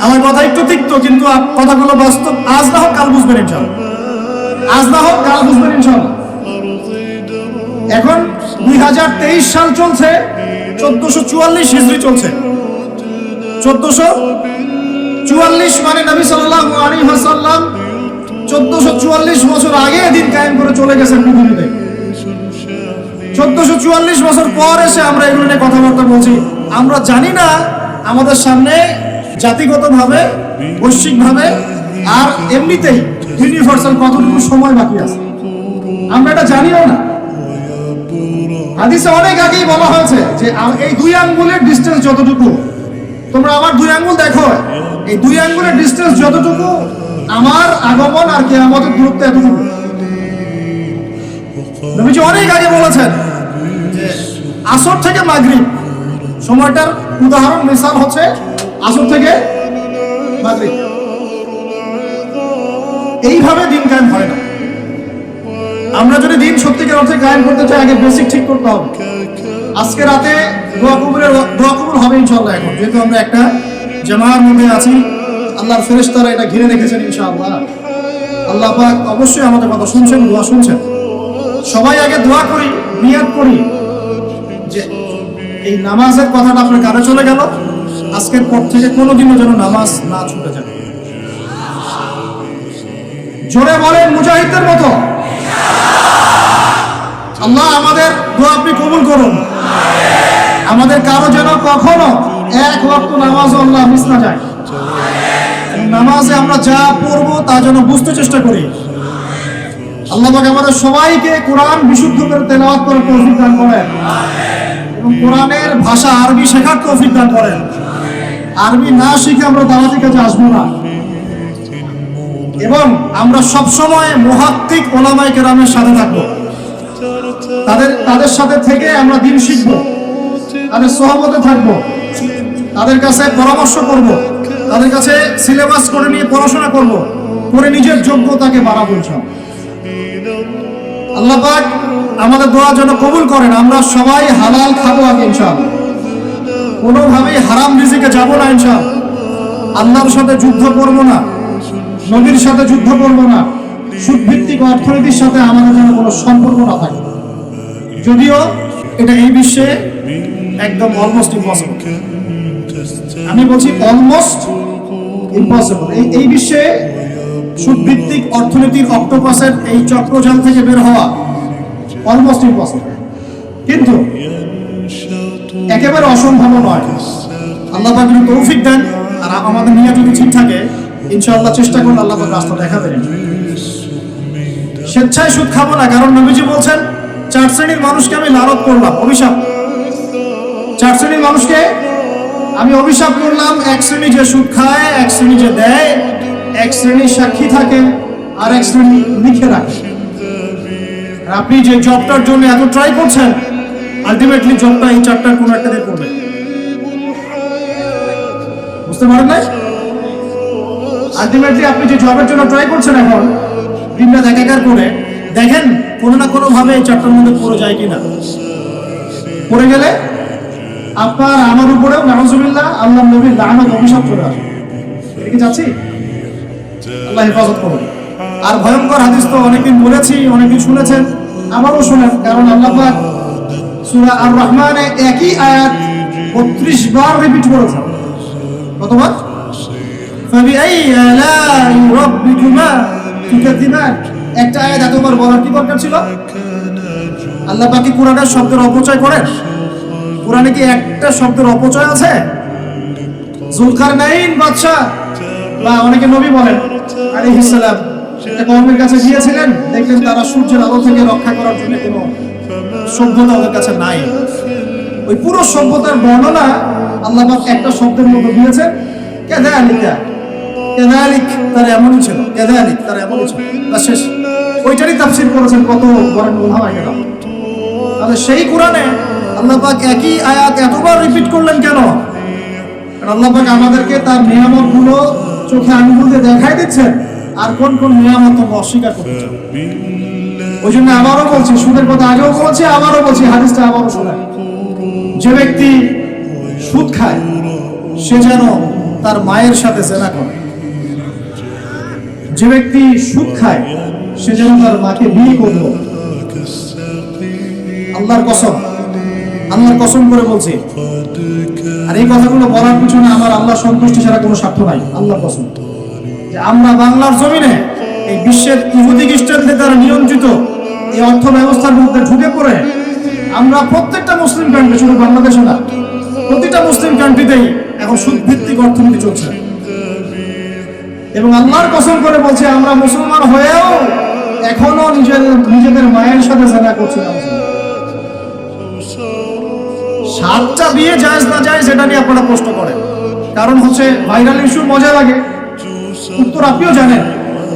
Speaker 1: আমার কথা একটু তিক্ত, কিন্তু কথাগুলো বাস্তব। আজ না হোক কাল বুঝবেন ইনশাআল্লাহ। এখন 2023 সাল চলছে, 1444 হিজরি চলছে। 1444 মানে নবী সাল্লাল্লাহু আলাইহি ওয়াসাল্লাম 1444 বছর আগে দিন কায়েম করে চলে গেছেন পৃথিবীতে। 1444 বছর পর এসে আমরা এগুলো নিয়ে কথাবার্তা বলছি। আমরা জানি না আমাদের সামনে জাতিগতভাবে, বৈশ্বিকভাবে, আর এমনিতেই ইউনিভার্সাল কতটুকু সময় বাকি আছে, আমরা এটা জানিও না। হাদিসে অনেক আগেই বলা হয়েছে যে এই 2 আঙ্গুলের ডিস্টেন্স যতটুকু, তোমরা আমার 2 আঙ্গুল দেখো, এই 2 আঙ্গুলের ডিস্টেন্স যতটুকু, আমার আগমন আর কিয়ামতের দূরত্ব এতটুকু। নবীজি অনেক আগে বলেছেন যে আসর থেকে মাগরিব সময়টার উদাহরণ, মিসাল হচ্ছে আসর থেকে মাগরিব। এইভাবে দিন কায়েম হয় না। আমরা যদি দিন সত্যিকার অর্থে কায়েম করতে চাই, আগে বেসিক ঠিক করতে হবে। আজকে রাতে দোয়া কবুল হবে ইনশাআল্লাহ। এখন যেহেতু আমরা একটা জামার মধ্যে আছি, আল্লাহর ফেরেশতারা এটা ঘিরে রেখেছেন ইনশাআল্লাহ। আল্লাহ পাক অবশ্যই আমাদের কথা শুনছেন, দোয়া শুনছেন। সবাই আগে দোয়া করি, নিয়াত করি যে এই নামাজের কথাটা আপনার কানে চলে গেল, আজকের পর থেকে কোনোদিনও যেন নামাজ না ছুটে যায়। জোরে বলেন মুজাহিদদের মতো। আল্লাহ আমাদের দোয়া আপনি কবুল করুন। আমাদের কারো যেন কখনো এক ওয়াক্ত নামাজ আল্লাহ মিস না যায়। নামাজে আমরা যা পড়বো তা যেন বুঝতে চেষ্টা করি। আল্লাহ পাক আমাদের সবাইকে কোরআন বিশুদ্ধ করে তেলাওয়াত করার তৌফিক দান করেন এবং কোরআনের ভাষা আরবি শেখার তৌফিক দান করেন। আরবি না শিখে আমরা দাওয়াতি কাজে আসবো না। এবং আমরা সব সময় মুহাক্কিক উলামায়ে কেরামের সাথে থাকবো। তাদের সাথে থেকে আমরা দ্বীন শিখবো, তাদের সহবতে থাকবো, তাদের কাছে পরামর্শ করব, তাদের কাছে সিলেবাস করে নিয়ে পড়াশোনা করব, করে নিজের যোগ্যতাকে বাড়াবো ইনশাআল্লাহ। আল্লাহ পাক আমাদের দোয়া যেন কবুল করেন। আমরা সবাই হালাল খাবো আগে ইনশাআল্লাহ। কোনোভাবেই হারাম রিজিকে যাব না ইনশাআল্লাহ। আল্লাহর সাথে যুদ্ধ করব না, নবীর সাথে যুদ্ধ করব না, সুদভিত্তিক অর্থনীতির সাথে আমাদের যেন কোনো সম্পর্ক না থাকে। যদিও এটা এই বিশ্বে একদম অলমোস্ট ইম্পসিবল। আমি বলছি অলমোস্ট ইম্পসিবল। এই বিশ্বে সুদভিত্তিক অর্থনীতির অক্টোপাসের এই চক্রজাল থেকে বের হওয়া অলমোস্ট ইম্পসিবল, কিন্তু একেবারে অসম্ভব নয়। আল্লাহ পাক যদি তৌফিক দেন আর আমাদের নিয়ত যদি ঠিক থাকে, ইনশাআল্লাহ চেষ্টা করলে আল্লাহ পাক রাস্তা দেখাবেন। স্বেচ্ছায় সুদ খাবো না, কারণ নবীজি বলছেন 4 শ্রেণীর মানুষকে আমি লানত করলাম, অভিশাপ। 4 শ্রেণীর মানুষকে আমি অভিশাপ করলাম। 1 শ্রেণী যে সুদ খায়, 1 শ্রেণী যে দেয়, 1 শ্রেণী সাক্ষী থাকে, আর 1 শ্রেণী লিখে রাখে। আপনি যে জবটার জন্য এত ট্রাই করছেন, আলটিমেটলি জবটা এই 4টার কোনো একটা দিয়ে করবে। বুঝতে পারেন না? আলটিমেটলি আপনি যে জবের জন্য ট্রাই করছেন এখন দিনটা একাকার করে দেখেন কোনো না কোনো ভাবে এই 4টার মধ্যে পড়ে যায় কিনা। পড়ে গেলে আপনার আমার উপরেও নাউজুবিল্লাহ আল্লাহ নবীর লানত অভিশাপ চলে আসে। এটা কি চাচ্ছি? আল্লাহ হেফাজত করুন। আর ভয়ঙ্কর হাদিস তো অনেকদিন বলেছি, অনেকদিন শুনেছেন, আমারও শোনেন। কারণ আল্লাহ পাক সূরা আর রহমানে একই আয়াত 32 বার রিপিট করেছেন। কতবার? ফাবিআই আলাই রাব্বিকুমা তুকাযিবান। একটা আয়াত এতবার বলার কি দরকার ছিল? আল্লাহ পাক কি কোরআনের শব্দের অপচয় করেন? কোরআনে কি একটা শব্দের অপচয় আছে? যুলকারনাইন বাদশা বা অনেকে নবী বলেন আলাইহিস সালাম একটা কওমের কাছে গিয়েছিলেন, দেখলেন তারা সূর্যের আলো থেকে রক্ষা করার জন্য কোনো সভ্যতা ওদের কাছে নাই। ওই পুরো সভ্যতার বর্ণনা আল্লাহ পাক একটা শব্দের মধ্যে দিয়েছেন, কাযালিকা। কাযালিক তারা এমনই ছিল, কাযালিক তারা এমনই ছিল। শেষ ওইটারই তাফসীর করেছেন কত বড় উলামায়ে কেরাম। তাহলে সেই কোরআনে আল্লাহ পাক একই আয়াত এতবার রিপিট করলেন কেন? কারণ আল্লাহ পাক আমাদেরকে তার নিয়ামতগুলো চোখে আঙুল দিয়ে দেখাই দিচ্ছেন, আর কোন কোন নিয়ামত অস্বীকার করছে। ওই জন্য আবারও বলছি, সুদের কথা আগেও বলছি, আবারও বলছি, হাদিসটা আবারও শোনেন। যে ব্যক্তি সুদ খায় সে যেন তার মায়ের সাথে জেনা করে। যে ব্যক্তি সুদ খায় সে যেন তার মাকে বিয়ে করলো। আল্লাহর কসম, আল্লাহর কসম করে বলছি। আর এই কথাগুলো বলার পিছনে আমার আল্লাহর সন্তুষ্টি ছাড়া কোনো স্বার্থ নাই। আল্লাহর কসম যে আমরা বাংলার জমিনে এই বিশ্বের ইহুদি খ্রিস্টানদের দ্বারা নিয়ন্ত্রিত এই অর্থ ব্যবস্থার মধ্যে ঢুকে পড়ে আমরা প্রত্যেকটা মুসলিম কান্ট্রি, শুধু বাংলাদেশে না, প্রতিটা মুসলিম কান্ট্রিতেই এখন সুদ ভিত্তিক অর্থনীতি চলছে। এবং আল্লাহর কসম করে বলছে আমরা মুসলমান হয়েও এখনো নিজেদের মায়ের সাথে জেনা করছি না। 7টা বিয়ে জায়েজ না জায়েজ এটা নিয়ে আপনারা প্রশ্ন করেন, কারণ হচ্ছে ভাইরাল ইস্যু, মজা লাগে, উত্তর আপনিও জানেন।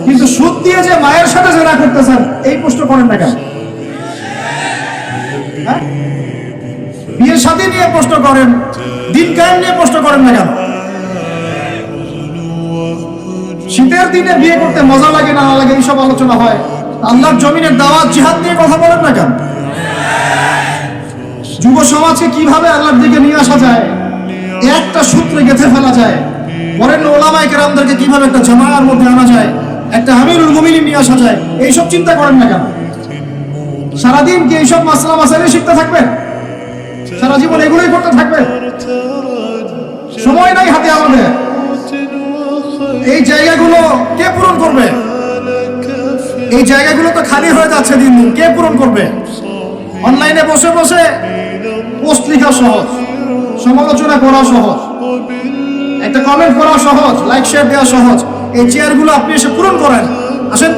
Speaker 1: কিন্তু সুদ দিয়ে যে মায়ের সাথে জেনা করতেছেন এই প্রশ্ন করেন না কেন? বিয়ের সাথে নিয়ে প্রশ্ন করেন, দিন কায়েম নিয়ে প্রশ্ন করেন না কেন? শীতের দিনে বিয়ে করতে মজা লাগে না লাগে এইসব আলোচনা হয়, আল্লাহর জমিনের দাওয়াত জিহাদ নিয়ে কথা বলেন না কেন? যুব সমাজকে কিভাবে আল্লাহর দিকে নিয়ে আসা যায়, একটা সূত্রে গেঁথে ফেলা যায়, বরেন ওলামায়ে কেরামদেরকে কিভাবে একটা জামায়ার মধ্যে আনা যায়, একটা আমিরুল মুমিনিন নিয়ে আসা যায়, এইসব চিন্তা করেন না কেন? সারাদিন কি এইসব মাসলা মাসাইল শিখতে থাকবেন? সারা জীবন এগুলোই করতে থাকবেন? সময় নাই হাতে আমাদের। এই জায়গাগুলো কে পূরণ করবে? এই জায়গাগুলো তো খালি হয়ে যাচ্ছে দিন দিন, কে পূরণ করবে? অনলাইনে বসে বসে পোস্ট লেখা সহজ, সমালোচনা করা সহজ, একটা কমেন্ট করা সহজ, লাইক শেয়ার দেওয়া সহজ। এই চেয়ারগুলো আপনি এসে পূরণ করেন, আসেন।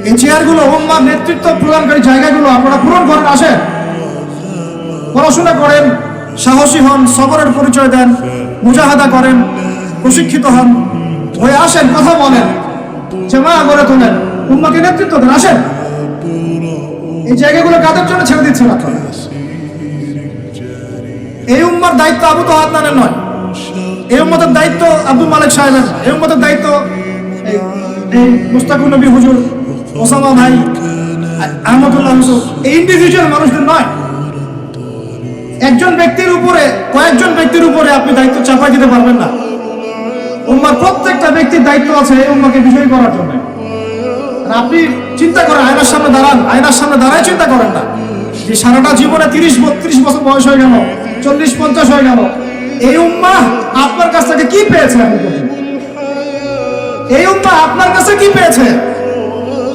Speaker 1: এই চেয়ারগুলো উম্মার নেতৃত্ব প্রদানকারী জায়গাগুলো আপনারা পূরণ করেন, আসেন। পড়াশোনা করেন, সাহসী হন, সবরের পরিচয় দেন, মুজাহাদা করেন, প্রশিক্ষিত হন, হয়ে আসেন, কথা বলেন, জামা গড়ে তোলেন, উম্মাকে নেতৃত্ব দেন, আসেন। এই জায়গাগুলো কাদের জন্য ছেড়ে দিচ্ছেন আপনারা? এই উম্মার দায়িত্ব আবু তো আদনানের নয়, এই উম্মতের দায়িত্ব আব্দুল মালিক সাহেবের, এই উম্মতের দায়িত্ব এই মুস্তাকুর নবী হুজুর, ওসামা ভাই, আহমদুল্লাহ হুজুর, এই ইন্ডিভিজুয়াল মানুষদের নয়। একজন ব্যক্তির উপরে, কয়েকজন ব্যক্তির উপরে আপনি দায়িত্ব চাপাই দিতে পারবেন না। উম্মার প্রত্যেকটা ব্যক্তির দায়িত্ব আছে এই উম্মাকে বিজয়ী করার জন্য। আপনি চিন্তা করেন, আয়নার সামনে দাঁড়ান, আয়নার সামনে দাঁড়ায় চিন্তা করেন না যে সারাটা জীবনে 30-32 বছর বয়স হয়ে গেল, 40-50 হয়ে গেল, এই উম্মাহ আপনার কাছ থেকে কি পেয়েছে? এই উম্মাহ আপনার কাছে কি পেয়েছে?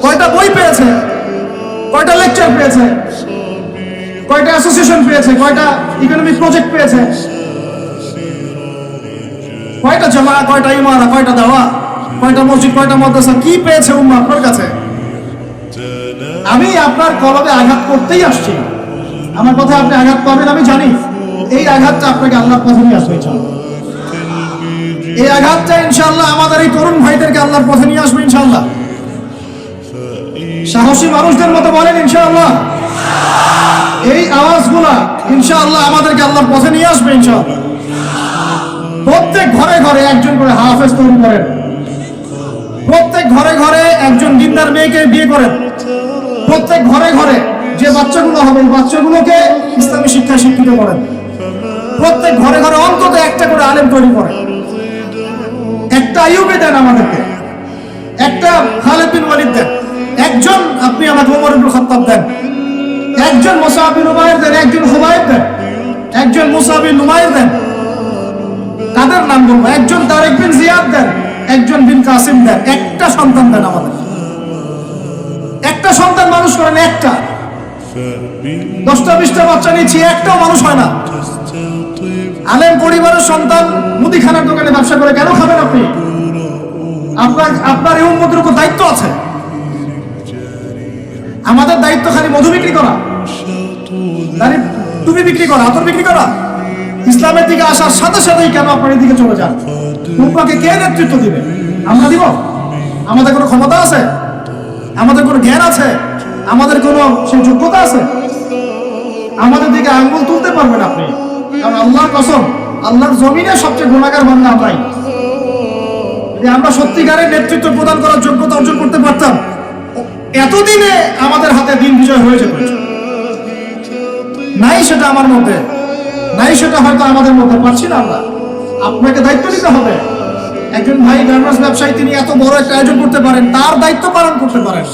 Speaker 1: কয়টা বই পেয়েছে? কয়টা লেকচার পেয়েছে? কয়টা অ্যাসোসিয়েশন পেয়েছে? কয়টা ইকোনমিক প্রজেক্ট পেয়েছে? কয়টা জামা, কয়টা ইমারা, কয়টা দাওয়া, কয়টা মসজিদ, কয়টা মাদ্রাসা, কি পেয়েছে উম্মাহ আপনার কাছে? আমি আপনার কলবে আঘাত করতেই আসছি। আমার কথা আপনি আঘাত পাবেন আমি জানি। এই আঘাতটা আপনাকে আল্লাহর পথে নিয়ে আসবে ইনশাআল্লাহ। এই আঘাতটা ইনশাআল্লাহ আমাদের এই তরুণ ভাইদেরকে আল্লাহর পথে নিয়ে আসবে ইনশাআল্লাহ। সাহসী মানুষদের মতো বলেন ইনশাআল্লাহ। এই আওয়াজগুলা ইনশাআল্লাহ আমাদেরকে আল্লাহর পথে নিয়ে আসবে ইনশাআল্লাহ। প্রত্যেক ঘরে ঘরে একজন করে হাফেজ তৈরি করেন, প্রত্যেক ঘরে ঘরে একজন দিনদার মেয়েকে বিয়ে করেন, প্রত্যেক ঘরে ঘরে যে বাচ্চাগুলো হবে বাচ্চাগুলোকে ইসলামী শিক্ষায় শিক্ষিত করেন, প্রত্যেক ঘরে ঘরে অন্তত একটা করে আলেম তৈরি করেন। একটা আইয়ুবে দেন আমাদেরকে, একটা খালিদ বিন ওয়ালিদ দেন, একজন আপনি আমাকে ওমর ইবনে খাত্তাব দেন, একজন মুসআব বিন উমাইর দেন, একজন হুমায়র দেন, একজন মুসআব বিন উমাইর দেন। কাদের নাম বলবো? একজন তারেক বিন জিয়াদ দেন, একজন বিন কাসিম দেন। একটা সন্তান দেন আমাদের, একটা সন্তান মানুষ করেন। একটা 10টা-20টা বাচ্চা নিচ্ছি, একটাও মানুষ হয় না। আলেম পরিবারের সন্তান মুদিখানার দোকানে ব্যবসা করে কেন খাবেন আপনি? আপনার এই উম্মতের উপর দায়িত্ব আছে। আমাদের দায়িত্ব খালি মধু বিক্রি করা, টুপি বিক্রি করা, আতর বিক্রি করা? ইসলামের দিকে আসার সাথে সাথেই কেন আপনার দিকে চলে যান? উম্মাহকে কে নেতৃত্ব দিবে? আমরা দিব? আমাদের কোনো ক্ষমতা আছে? আমাদের কোনো জ্ঞান আছে? আমাদের কোনো সেই যোগ্যতা আছে? আমাদের দিকে আঙ্গুল তুলতে পারবেন আপনি? কারণ আল্লাহর কসম, আল্লাহর জমিনে সবচেয়ে গুনাহগার বান্দা আমরাই। যদি আমরা সত্যিকারের নেতৃত্ব প্রদান করার যোগ্যতা অর্জন করতে পারতাম, এতদিনে আমাদের হাতে দিন বিজয় হয়ে যেত। নাই সেটা আমার মধ্যে, নাই সেটা হয়তো আমাদের মধ্যে, পারছি না আমরা। আপনাকে দায়িত্ব নিতে হবে। একজন ভাই গার্মেন্টস ব্যবসায়ী, তিনি এত বড় একটা আয়োজন করতে পারেন, তার দায়িত্ব পালন করতে পারেন।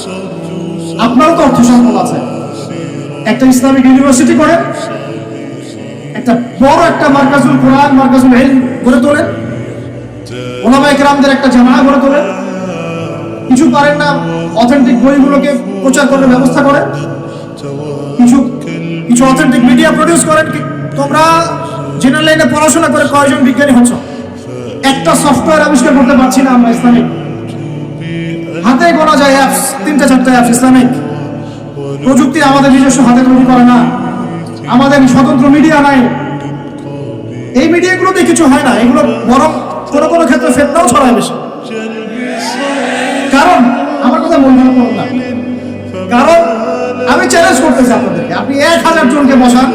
Speaker 1: আপনারও তো অর্থ সম্পদ আছে, একটা ইসলামিক ইউনিভার্সিটি করেন, একটা বড় একটা মার্কাজুল কোরআন, মার্কাজুল ইলম গড়ে তোলেন, ওলামায়ে কেরামদের একটা জামায়া গড়ে তোলেন। কিছু পারেন না, অথেন্টিক বইগুলোকে প্রচার করার ব্যবস্থা করেন, কিছু অথেন্টিক মিডিয়া প্রডিউস করেন। তোমরা জেনারেল লাইনে পড়াশোনা করে কয়জন বিজ্ঞানী হচ্ছ? একটা সফটওয়্যার আবিষ্কার করতে পারছি না আমরা ইসলামিক। হাতে গোনা যায় অ্যাপস, 3-4টা অ্যাপস ইসলামিক। প্রযুক্তি আমাদের নিজস্ব হাতে তৈরি করে না, আমাদের স্বতন্ত্র মিডিয়া নাই। এই মিডিয়াগুলোতে কিছু হয় না, এগুলো বরং কোনো কোনো ক্ষেত্রে ফেতনাও ছড়ায় বেশি। কারণ আমার কথা মনে করুন না, কারণ আমি চ্যালেঞ্জ করতেছি আপনাদেরকে, আপনি 1000 জনকে বসান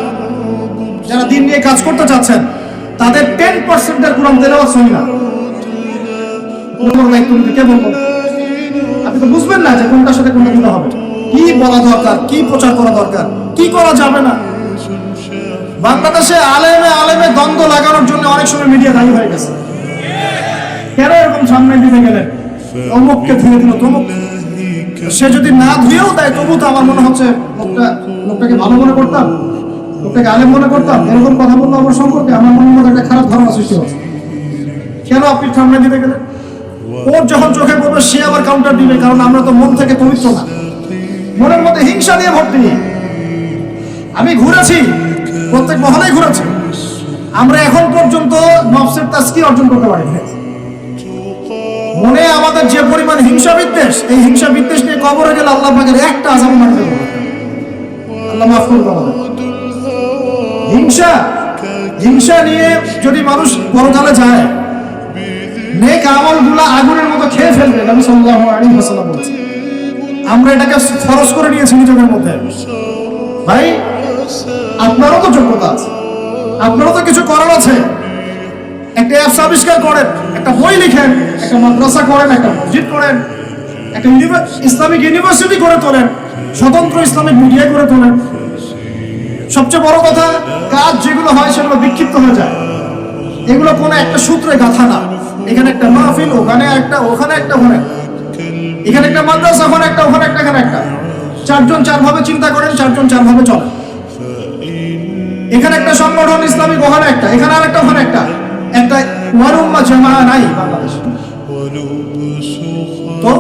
Speaker 1: যারা দিন নিয়ে কাজ করতে চাচ্ছেন, তাদের 10% কোরআন তেলাওয়াত সহি না। কোন দায়িত্ব নিতে কে বলবো? আপনি তো বুঝবেন না যে কোনটার সাথে কোনটা দিতে হবে, কি বলা দরকার, কি প্রচার করা দরকার, কি করা যাবে না। বাংলাদেশে আলেমে আলেমে দ্বন্দ্ব লাগানোর জন্য অনেক সময় মিডিয়া দায়ী হয়ে গেছে। কেন এরকম সামনে দিতে গেলেন, অমুককে ধুয়ে দিল তমুক, সে যদি না ধুয়েও দেয় তবু তো আমার মনে হচ্ছে লোকটাকে ভালো মনে করতাম, লোকটাকে আলেম মনে করতাম। এরকম কথা বললো আমার সম্পর্কে আমার মনের মধ্যে একটা খারাপ ধারণা সৃষ্টি হচ্ছে। কেন আপনি সামনে দিতে গেলেন? ওর যখন চোখে পড়বে সে আবার কাউন্টার দিবে, কারণ আমরা তো মন থেকে পবিত্র না, মনের মধ্যে হিংসা দিয়ে ভর্তি। আমি ঘুরেছি, প্রত্যেক মহলেই ঘুরেছি, আমরা এখন পর্যন্ত নফসের তাজকিয়া অর্জন করতে পারিনি। মনে আমাদের যে পরিমাণ হিংসা বিদ্বেষ, এই হিংসা বিদ্বেষ নিয়ে কবরে গেলে আল্লাহ পাকের একটা আযাব মানতে পারবে, আল্লাহ মাফ করবে আমাদের। হিংসা নিয়ে যদি মানুষ পরকালে যায়, নেক আমলগুলো আগুনের মতো খেয়ে ফেলবে, নবী সাল্লাল্লাহু আলাইহি ওয়াসাল্লাম বলেছেন। আমরা এটাকে ফরজ করে নিয়েছি নিজেদের মধ্যে। ভাই, আপনারও তো যোগ্যতা আছে, আপনারও তো কিছু করার আছে। একটা অ্যাপস আবিষ্কার করেন, একটা বই লিখেন, একটা মাদ্রাসা করেন, একটা মসজিদ করেন, একটা ইসলামিক ইউনিভার্সিটি করে তোলেন, স্বতন্ত্র ইসলামিক মিডিয়া করে তোলেন। সবচেয়ে বড় কথা, কাজ যেগুলো হয় সেগুলো বিক্ষিপ্ত হয়ে যায়, এগুলো কোনো একটা সূত্রে গাঁথা না। এখানে একটা মাহফিল, ওখানে একটা, ওখানে একটা, ওখানে এখানে একটা মাদ্রাসা, ওখানে একটা, ওখানে একটা, এখানে একটা। চারজন চারভাবে চিন্তা করেন, চারজন চারভাবে চলেন। এখানে একটা সংগঠন ইসলামিক, ওখানে একটা, এখানে আরেকটা, ওখানে একটা। একটা ওয়াল উম্মাহ জামাআ নাই বাংলাদেশে। তো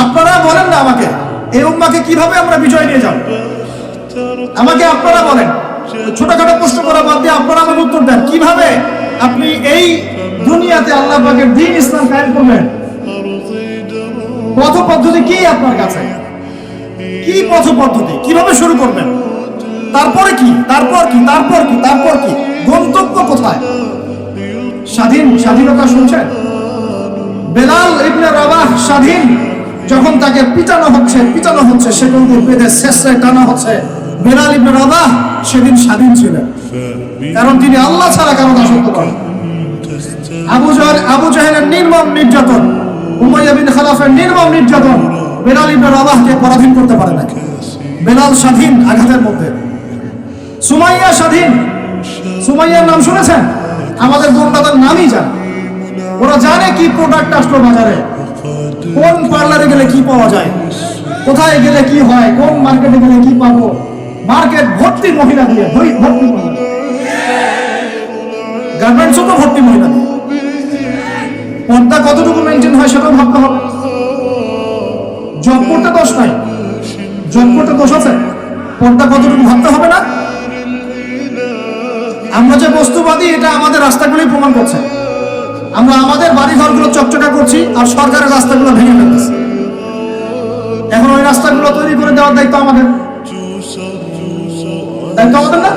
Speaker 1: আপনারা বলেন না আমাকে, এই উম্মাহকে কিভাবে আমরা বিজয় নিয়ে যাব? আমাকে আপনারা বলেন, ছোটখাটো প্রশ্ন করা বাদ দিয়ে আপনারা আমাকে উত্তর দেন, কিভাবে আপনি এই দুনিয়াতে আল্লাহ পাকের দ্বীন ইসলাম কায়েম করবেন? পথ পদ্ধতি কি আপনার কাছে? কি পথ পদ্ধতি, কিভাবে শুরু করবেন? তারপরে কি, তারপর কি, তারপর কি, তারপর কি, গন্তব্য কোথায়? স্বাধীনতা শুনছেন? বেলাল ইবনে রাবাহ স্বাধীন, যখন তাকে পিটানো হচ্ছে, সেগুলো বেঁধে শেষে টানা হচ্ছে, বেলাল ইবনে রাবাহ সেদিন স্বাধীন ছিলেন, কারণ তিনি আল্লাহ ছাড়া কারো দাসত্ব করেন। আবু জাহেলের নির্মম নির্যাতন, উমাইয়া বিন খালাফের নির্মম নির্যাতন বেলাল ইবনে রাবাহকে পরাধীন করতে পারে না। বেলাল স্বাধীন আঘাতের মধ্যে। সুমাইয়া স্বাধীন। সুমাইয়ার নাম শুনেছেন? আমাদের বোনটাদের নামই জানে। ওরা জানে কি প্রোডাক্ট আসলো বাজারে, কোন পার্লারে গেলে কি পাওয়া যায়, কোথায় গেলে কি হয়, কোন মার্কেটে গেলে কি পাবো। মার্কেট ভর্তি মহিলা দিয়ে, ভর্তি মহিলা, গার্মেন্টসও তো ভর্তি মহিলা দিয়ে। পর্দা কতটুকু মেনটেন হয় সেটাও ভাবতে হবে। জব করতে দোষ নাই, জব করতে দোষ আছে, পর্দা কতটুকু ভাবতে হবে না? আমরা যে বস্তুবাদী, এটা আমাদের রাস্তাগুলোই প্রমাণ করছে। আমরা আমাদের বাড়ি ঘরগুলো চকচকা করছি আর সরকারের রাস্তাগুলো ভেঙে ফেলতেছি। এখন ওই রাস্তাগুলো তৈরি করে দেওয়ার দায়িত্ব আমাদের, দায়িত্ব আমাদের না?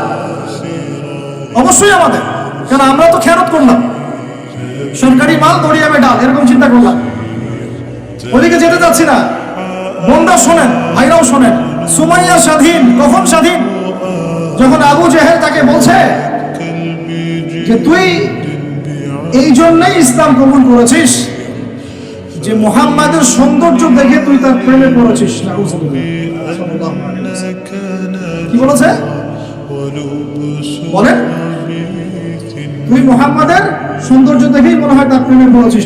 Speaker 1: অবশ্যই আমাদের, কারণ আমরা তো খেয়ানত করলাম, সরকারি মাল দড়িয়াবে ডাল, এরকম চিন্তা করলাম। ওদিকে যেতে চাচ্ছি না। বোনরা শোনেন, ভাইরাও শোনেন, সুমাইয়া স্বাধীন। কখন স্বাধীন? যখন আবু জেহেল তাকে বলছে যে তুই এই জন্যই ইসলাম কবুল করেছিস যে মুহাম্মাদের সৌন্দর্য দেখে তুই তার প্রেমে পড়েছিস। কি বলেছে বলেন? তুই মুহাম্মাদের সৌন্দর্য দেখেই মনে হয় তার প্রেমে পড়েছিস।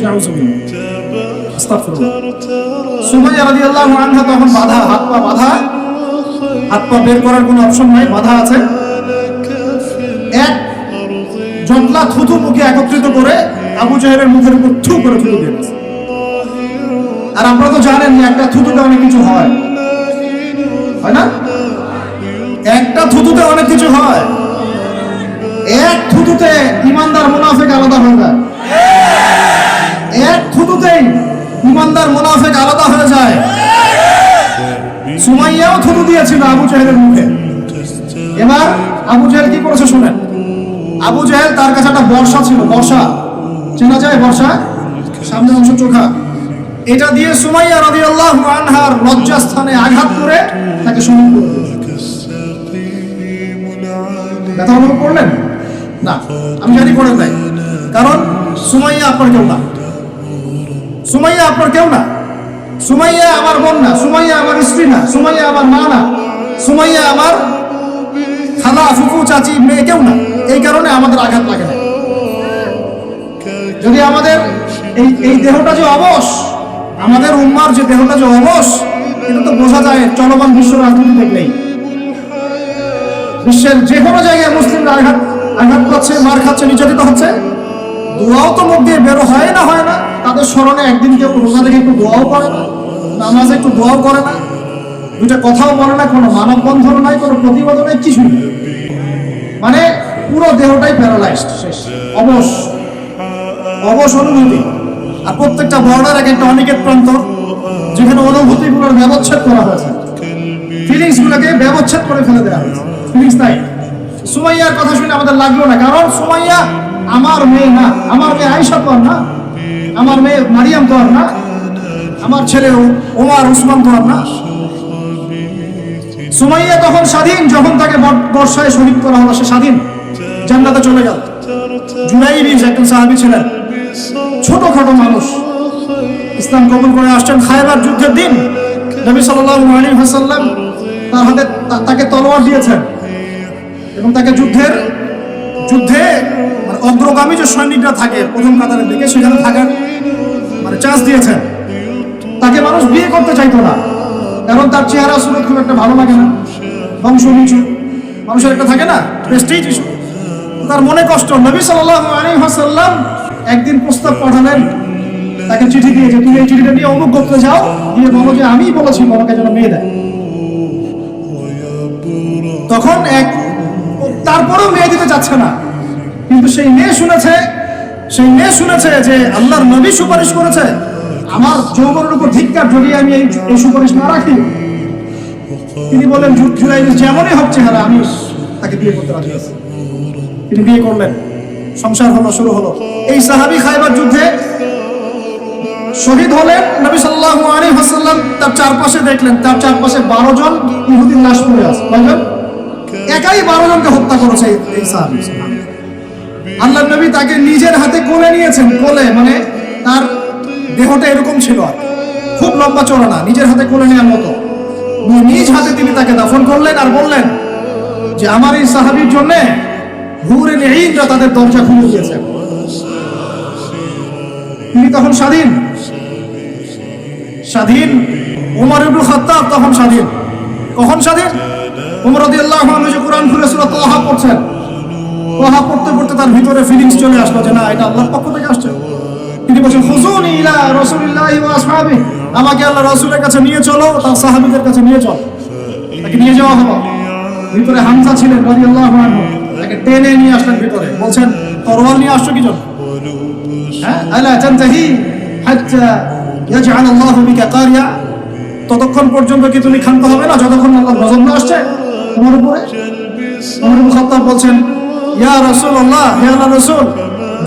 Speaker 1: সুমাইয়া রাদিয়াল্লাহু আনহা তখন বাধা, হাত পা বাধা, হাত পা বের করার কোনো অপশন নাই, বাধা আছে। এক জটলা থুতু মুখে একত্রিত করে আবু জাহেলের মুখের উপর থু করে থুতু দিয়েছে। আর আপনারা তো জানেন যে একটা থুতুতে অনেক কিছু হয়, হয় না? একটা থুতুতে অনেক কিছু হয়। এক থুতুতে ইমানদার মুনাফিক আলাদা হয়ে যায়। এক থুতুতেই ইমানদার মুনাফিক আলাদা হয়ে যায়। সুমাইয়াও থুতু দিয়েছিল আবু জাহেলের মুখে। এবার আবু জাহেল কি করেছে শুনেন। আবু জাহেল, তার কাছে একটা বর্ষা ছিল, বর্ষা চেনা যায়, বর্ষা সামনে অংশ চোখা, এটা দিয়ে সুমাইয়া রাদিয়াল্লাহু আনহার লজ্জাস্থানে আঘাত করে তাকে শহীদ করে দিয়েছে। ব্যথা অনুভব করলেন না? আমি জানি করেন নাই, কারণ সুমাইয়া আপনার কেউ না, সুমাইয়া আপনার কেউ না, সুমাইয়া আমার বোন না, সুমাইয়া আমার স্ত্রী না, সুমাইয়া আমার মা না, সুমাইয়া আমার খালা ফুফু চাচি মেয়ে কেউ না। এই কারণে আমাদের আঘাত লাগে না। যদি আমাদের এই দেহটা যে অবশ, আমাদের উম্মার যে দেহটা যে অবশ, এটা তো বোঝা যায় চলমান বিশ্ব রাজনীতি দেখলেই। বিশ্বের যে কোনো জায়গায় মুসলিমরা আঘাত পাচ্ছে, মার খাচ্ছে, নির্যাতিত হচ্ছে, দোয়াও তো মুখ দিয়ে বেরো হয় না তাদের স্মরণে একদিন কেউ রোজা থেকে একটু দোয়াও করে না, নামাজে একটু দোয়াও করে না, দুইটা কথাও বলে না, কোনো মানববন্ধন নাই, কোনো প্রতিবাদ নাই, কিছু নেই। মানে পুরো দেহটাই প্যারালাইজড, শেষ, অবশ অনুভূতি। আর প্রত্যেকটা বর্ডার এক একটা অনিকেট প্রান্ত, যেখানে অনুভূতিগুলোর ব্যবচ্ছেদ করা হয়েছে, ফিলিংস গুলোকে ব্যবচ্ছেদ করে ফেলে দেওয়া হয়েছে, ফিলিংস নাই। সুমাইয়ার কথা শুনে আমাদের লাগলো না, কারণ সুমাইয়া আমার মেয়ে না, আমার মেয়ে আয়েশা তো আর না, আমার মেয়ে মারিয়াম তো আর না, আমার ছেলে ওমর উসমান তো আর না। সুমাইয়া তখন স্বাধীন, যখন তাকে বর্ষায় শহীদ করা হলো, সে স্বাধীন, জান্নাতে চলে গেল। জুরাইরিজ একজন সাহাবী ছিলেন, ছোটখাটো মানুষ, ইসলাম কবুল করে আসছেন। খায়বার যুদ্ধের দিন নবী সাল্লাল্লাহু আলাইহি ওয়াসাল্লাম তার হাতে তাকে তলোয়ার দিয়েছেন এবং তাকে যুদ্ধে অগ্রগামী যে সৈনিকরা থাকে প্রথম কাতারের দিকে, সেখানে থাকার চান্স দিয়েছেন। তাকে মানুষ বিয়ে করতে চাইতো না, কারণ তার চেহারা সুরত খুব একটা ভালো লাগে না, বংশ নিচু, মানুষের একটা থাকে না প্রেস্টিজ ইস্যু, তার মনে কষ্ট। নবী সাল্লাল্লাহু আলাইহি ওয়াসাল্লাম একদিন প্রস্তাব পাঠালেন, তাকে চিঠি দিয়ে যে তুমি এই চিঠিটা নিয়ে অমুক গোত্রে যাও, গিয়ে বলো যে আমি বলেছি তোমাকে যেন মেয়ে দেয়। তখন তারপরেও মেয়ে দিতে যাচ্ছে না, কিন্তু সেই মেয়ে শুনেছে যে আল্লাহর নবী সুপারিশ করেছে, আমার যৌবনের উপর ধিক্কার, যদি আমি এই সুপারিশ না রাখি। তিনি বলেন জুরাইরিজ যেমনই হোক চেহারা, আমি তাকে বিয়ে করতে রাজি আছি। তিনি বিয়ে করলেন, সংসার হলো, শুরু হলো। এই সাহাবী খায়বার যুদ্ধে শহীদ হলেন। নবী সাল্লাল্লাহু আলাইহি ওয়াসাল্লাম তার চারপাশে দেখলেন, তার চারপাশে 12 জন ইহুদির লাশ পড়ে আছে। কয়জন? একাই 12 জনকে হত্যা করেছে এই সাহাবী। আল্লাহর নবী তাকে নিজের হাতে কোলে নিয়েছেন, কোলে মানে তার দেহটা এরকম ছিল, আর খুব লম্বা চওড়া না, নিজের হাতে কোলে নেওয়ার মতো। নিজ হাতে তিনি তাকে দাফন করলেন আর বললেন যে আমার এই সাহাবীর জন্য হুরুল ঈনরা তাদের দরজা খুলে দিয়েছে। তিনি তখন স্বাধীন। ওমর ইবনে খাত্তাব তখন স্বাধীন। কখন স্বাধীন? ওমর রাদিয়াল্লাহু আনহু যে কোরআন খুলে সূরা তাহা পড়ছেন, তাহা পড়তে পড়তে তার ভিতরে ফিলিংস চলে আসলো যে না, এটা আল্লাহর পক্ষ থেকে আসছে। তিনি বলেন খুযুনি ইলা রাসূলিল্লাহি ওয়া আসহাবিহি, আমাকে আল্লাহর রাসূলের কাছে নিয়ে চলো, তার সাহাবীদের কাছে নিয়ে চলো। তাকে নিয়ে যাওয়া হলো। ভিতরে হামজা ছিলেন রাদিয়াল্লাহু আনহু, তাকে টেনে নিয়ে আসলেন ভিতরে। বলছেন তরোয়াল নিয়ে আসছো কি জন্য? হ্যাঁ, আলা তানতাহি হাত্তা ইয়াজআল আল্লাহু বিকা কারিয়া, ততক্ষণ পর্যন্ত কি তুমি ক্ষান্ত হবে না যতক্ষণ আল্লাহর গজব না আসছে তোমার উপরে? ওমর ইবনে খাত্তাব বলছেন ইয়া রাসূলুল্লাহ, হে আল্লাহর রাসূল,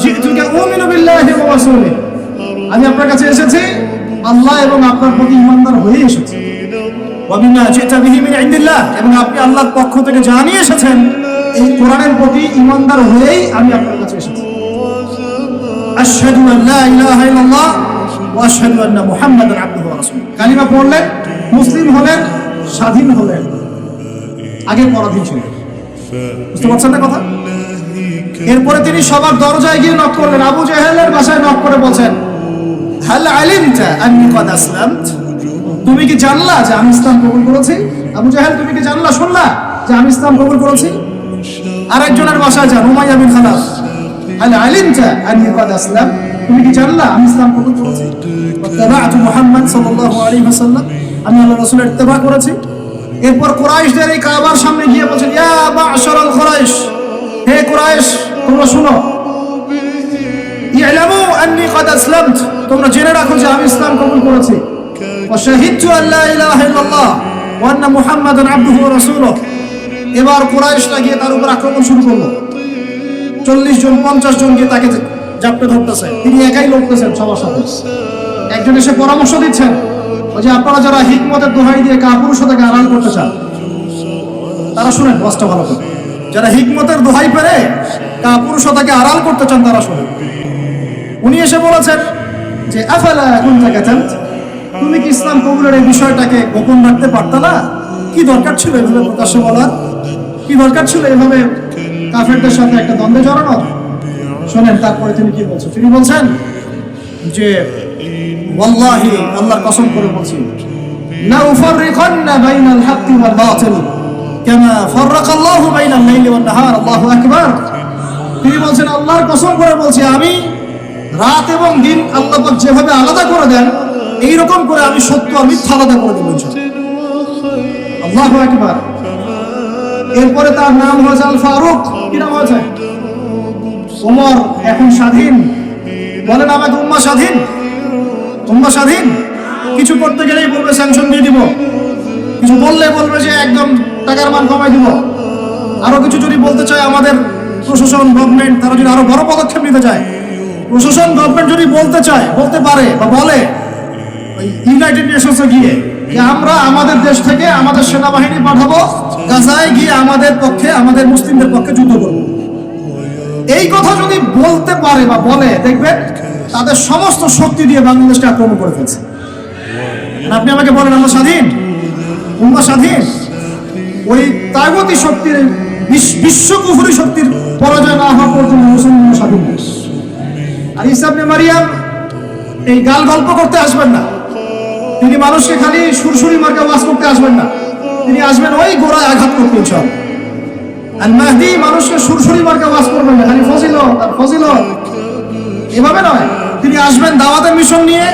Speaker 1: জিতুকা উমিনু বিল্লাহি ওয়া রাসূলিহি, আমি আপনার কাছে এসেছি আল্লাহ এবং আপনার প্রতি ঈমানদার হয়ে এসেছি। ওয়া বিমা জিতা বিহি মিন ইনদিল্লাহ, এবং আপনি আল্লাহর পক্ষ থেকে যা নিয়ে এসেছেন এই কোরআনের প্রতি ঈমানদার হয়েই আমি আপনার কাছে এসেছি। আশহাদু আন লা ইলাহা ইল্লাল্লাহ ওয়া আশহাদু আন্না মুহাম্মাদান আবদুহু ওয়া রাসূলুহু, কালিমা পড়লেন, মুসলিম হলেন, স্বাধীন হলেন। আগে পরাধীন ছিলেন। বুঝতে পারছেন না কথা? এরপরে তিনি সবার দরজায় গিয়ে নক করলেন। আবু জাহেলের বাসায় নক করে বলছেন হাল আলিমতা আন্নী ক্বাদ আসলামত, তুমি কি জানলা যে আমি ইসলাম কবুল করেছি? আবু জাহেল, তুমি কি জানলা, শুনলা যে আমি ইসলাম কবুল করেছি? আরেকজনের বাসায় যান, উমাইয়া বিন খালাফ, হাল আলিমতা আন্নী ক্বাদ আসলাম, তুমি কি জানলা আমি ইসলাম কবুল করেছি? ওয়াত্তাবা'তু মুহাম্মদ সাল্লাল্লাহু আলাইহি ওয়াসাল্লাম, আমি আল্লাহর রাসূলের ইত্তেবা করেছি। এরপর কুরাইশদের এই কাবার সামনে গিয়ে বলেন ইয়া মা'শারাল কুরাইশ, হে কুরাইশ তোমরা শুনো, ই'লামু আন্নী ক্বাদ আসলামত, তোমরা জেনে রাখো যে আমি ইসলাম কবুল করেছি। ওয়া শাহিদতু আল্লা ইলাহা ইল্লাল্লাহ ওয়া আন্না মুহাম্মাদান আবদুহু ওয়া রাসূলুহু। এবার কুরাইশরা গিয়ে তার উপর আক্রমণ শুরু করলো। 40 জন 50 জন গিয়ে তাকে জাপটে ধরতেছে, তিনি একাই লড়তেছেন সবার সাথে। একজন এসে পরামর্শ দিচ্ছেন, ওই যে আপনারা যারা হিকমতের দোহাই দিয়ে কাপুরুষতাকে আড়াল করতে চান তারা শুনেন ওয়াজটা ভালো করে। যারা হিকমতের দোহাই পেরে কাপুরুষতাকে আড়াল করতে চান তারা শুনেন। উনি এসে বলেছেন যে আফালা কুনতা কাতামত, তুমি কি ইসলাম কবুলের এই বিষয়টাকে গোপন রাখতে পারতা না? কি দরকার ছিল এভাবে প্রকাশ্যে বলার? কি দরকার ছিল এভাবে কাফেরদের সাথে একটা দ্বন্দ্বে জড়ানো? শোনেন তারপরে তিনি কি বলছেন। তিনি বলছেন যে ওয়াল্লাহি, আল্লাহর কসম করে বলছি, লা উফাররিকান্না বাইনাল হাক্কি ওয়াল বাতিল কামা ফাররাকাল্লাহু বাইনাল লাইলি ওয়ান নাহার। আল্লাহু আকবার। তিনি বলছেন আল্লাহর কসম করে বলছি, আমি রাত এবং দিন আল্লাহ পাক যেভাবে আলাদা করে দেন এইরকম করে আমি সত্য আর মিথ্যা আলাদা করে দেব ইনশাআল্লাহ। আল্লাহু আকবার। এরপরে তার নাম হয়েছে আল ফারুক। কি নাম হয়েছে? ওমর এখন স্বাধীন। বলেন আমাকে, উম্মাহ স্বাধীন? উম্মাহ স্বাধীন? কিছু করতে গেলেই বলবে স্যাংশন দিয়ে দিব, কিছু বললে বলবে যে একদম টাকার মান কমাই দিব। আরো কিছু যদি বলতে চায় আমাদের প্রশাসন গভর্নমেন্ট, তারা যদি আরো বড় পদক্ষেপ নিতে চায়, প্রশাসন গভর্নমেন্ট যদি বলতে চায়, বলতে পারে বা বলে ইউনাইটেড নেশনসে গিয়ে যে আমরা আমাদের দেশ থেকে আমাদের সেনাবাহিনী পাঠাবো গাজায় গিয়ে আমাদের পক্ষে, আমাদের মুসলিমদের পক্ষে যুদ্ধ করবো, এই কথা যদি বলতে পারে বা বলে, দেখবেন তাদের সমস্ত শক্তি দিয়ে বাংলাদেশকে আক্রমণ করে ফেলছে। আপনি আমাকে বলেন আমরা স্বাধীন? উম্মাহ স্বাধীন? ওই তাগুতি শক্তির, বিশ্ব কুফরি শক্তির পরাজয় না হওয়া পর্যন্ত মুসলমান স্বাধীন। আর ঈসা ইবনে মারিয়াম এই গাল গল্প করতে আসবেন না। তিনি মানুষকে খালি সুরসুরি মার্কা ওয়াজ করতে আসবেন না, তিনি আসবেন ওই গোড়ায় আঘাত করতে। ইনশাআল্লাহ আল মাহদি মানুষকে সুরসুরি মার্কা ওয়াজ করবেন না, খালি ফজিলত আর ফজিলত, এভাবে নয়। তিনি আসবেন দাওয়াতের মিশন নিয়ে,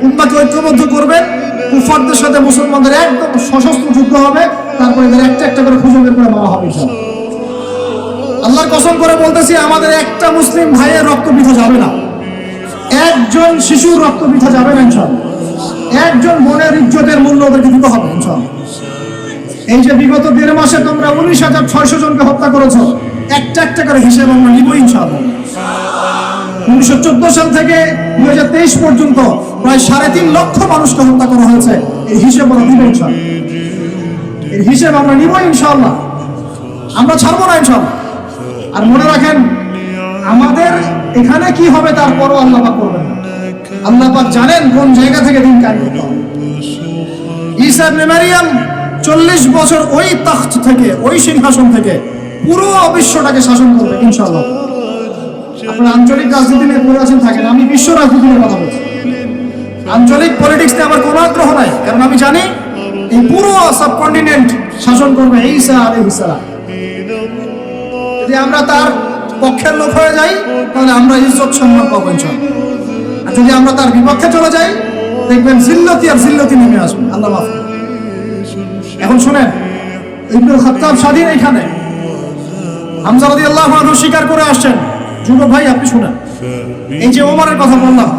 Speaker 1: উম্মাহকে ঐক্যবদ্ধ করবেন, কুফারদের সাথে মুসলমানদের একদম সশস্ত্র যুদ্ধ হবে, তারপরে এদের একটা একটা করে খুঁজে বের করে মারা হবে ইনশাআল্লাহ। আল্লাহর কসম করে বলতেছি, আমাদের একটা মুসলিম ভাইয়ের রক্ত বৃথা যাবে না, একজন শিশুর রক্ত বৃথা যাবে না ইনশাআল্লাহ। একজন বোনের ইজ্জতের মূল্য ওদেরকে দিতে হবে ইনশাআল্লাহ। এই যে বিগত 1.5 মাসে তোমরা 19,600 জনকে হত্যা করেছো, একটা একটা করে হিসেব আমরা নিব ইনশাআল্লাহ। 1914 সাল থেকে 2023 পর্যন্ত প্রায় 3.5 লক্ষ মানুষকে হত্যা করা হয়েছে। এই হিসেব আমরা নিব ইনশাআল্লাহ। এর হিসেব আমরা নিব ইনশাআল্লাহ, আমরা ছাড়বো না ইনশাআল্লাহ। আর মনে রাখেন, আমাদের এখানে কি হবে তারপরও আল্লাহ পাক করবেন না। আল্লাহ পাক জানেন কোন জায়গা থেকে দিন কায়েম করতে হবে। ঈসা ইবনে মারিয়াম 40 বছর ওই তাখত থেকে, ওই সিংহাসন থেকে পুরো বিশ্বটাকে শাসন করবে ইনশাআল্লাহ। আপনারা আঞ্চলিক রাজনীতি নিয়ে পড়ে আছেন থাকেন, আমি বিশ্ব রাজনীতি নিয়ে কথা বলছি। আঞ্চলিক পলিটিক্স নিয়ে আমার কোনো আগ্রহ নাই, কারণ আমি জানি এই পুরো সাবকন্টিনেন্ট শাসন করবে ঈসা আলাইহিস সালাম। যদি আমরা তার পক্ষের লোক হয়ে যাই, তাহলে আমরা ইজ্জত সম্মান পাবো ইনশাআল্লাহ। আর যদি আমরা তার বিপক্ষে চলে যাই, দেখবেন জিল্লতি আর জিল্লতি নেমে আসবে। আল্লাহ মাফ করুন। এখন শুনেন, ইবনুল খাত্তাব স্বাধীন এখানে, হামজা রাদিয়াল্লাহু আনহু স্বীকার করে আসছেন। যুবক ভাই আপনি শুনেন, এই যে ওমরের কথা বললাম,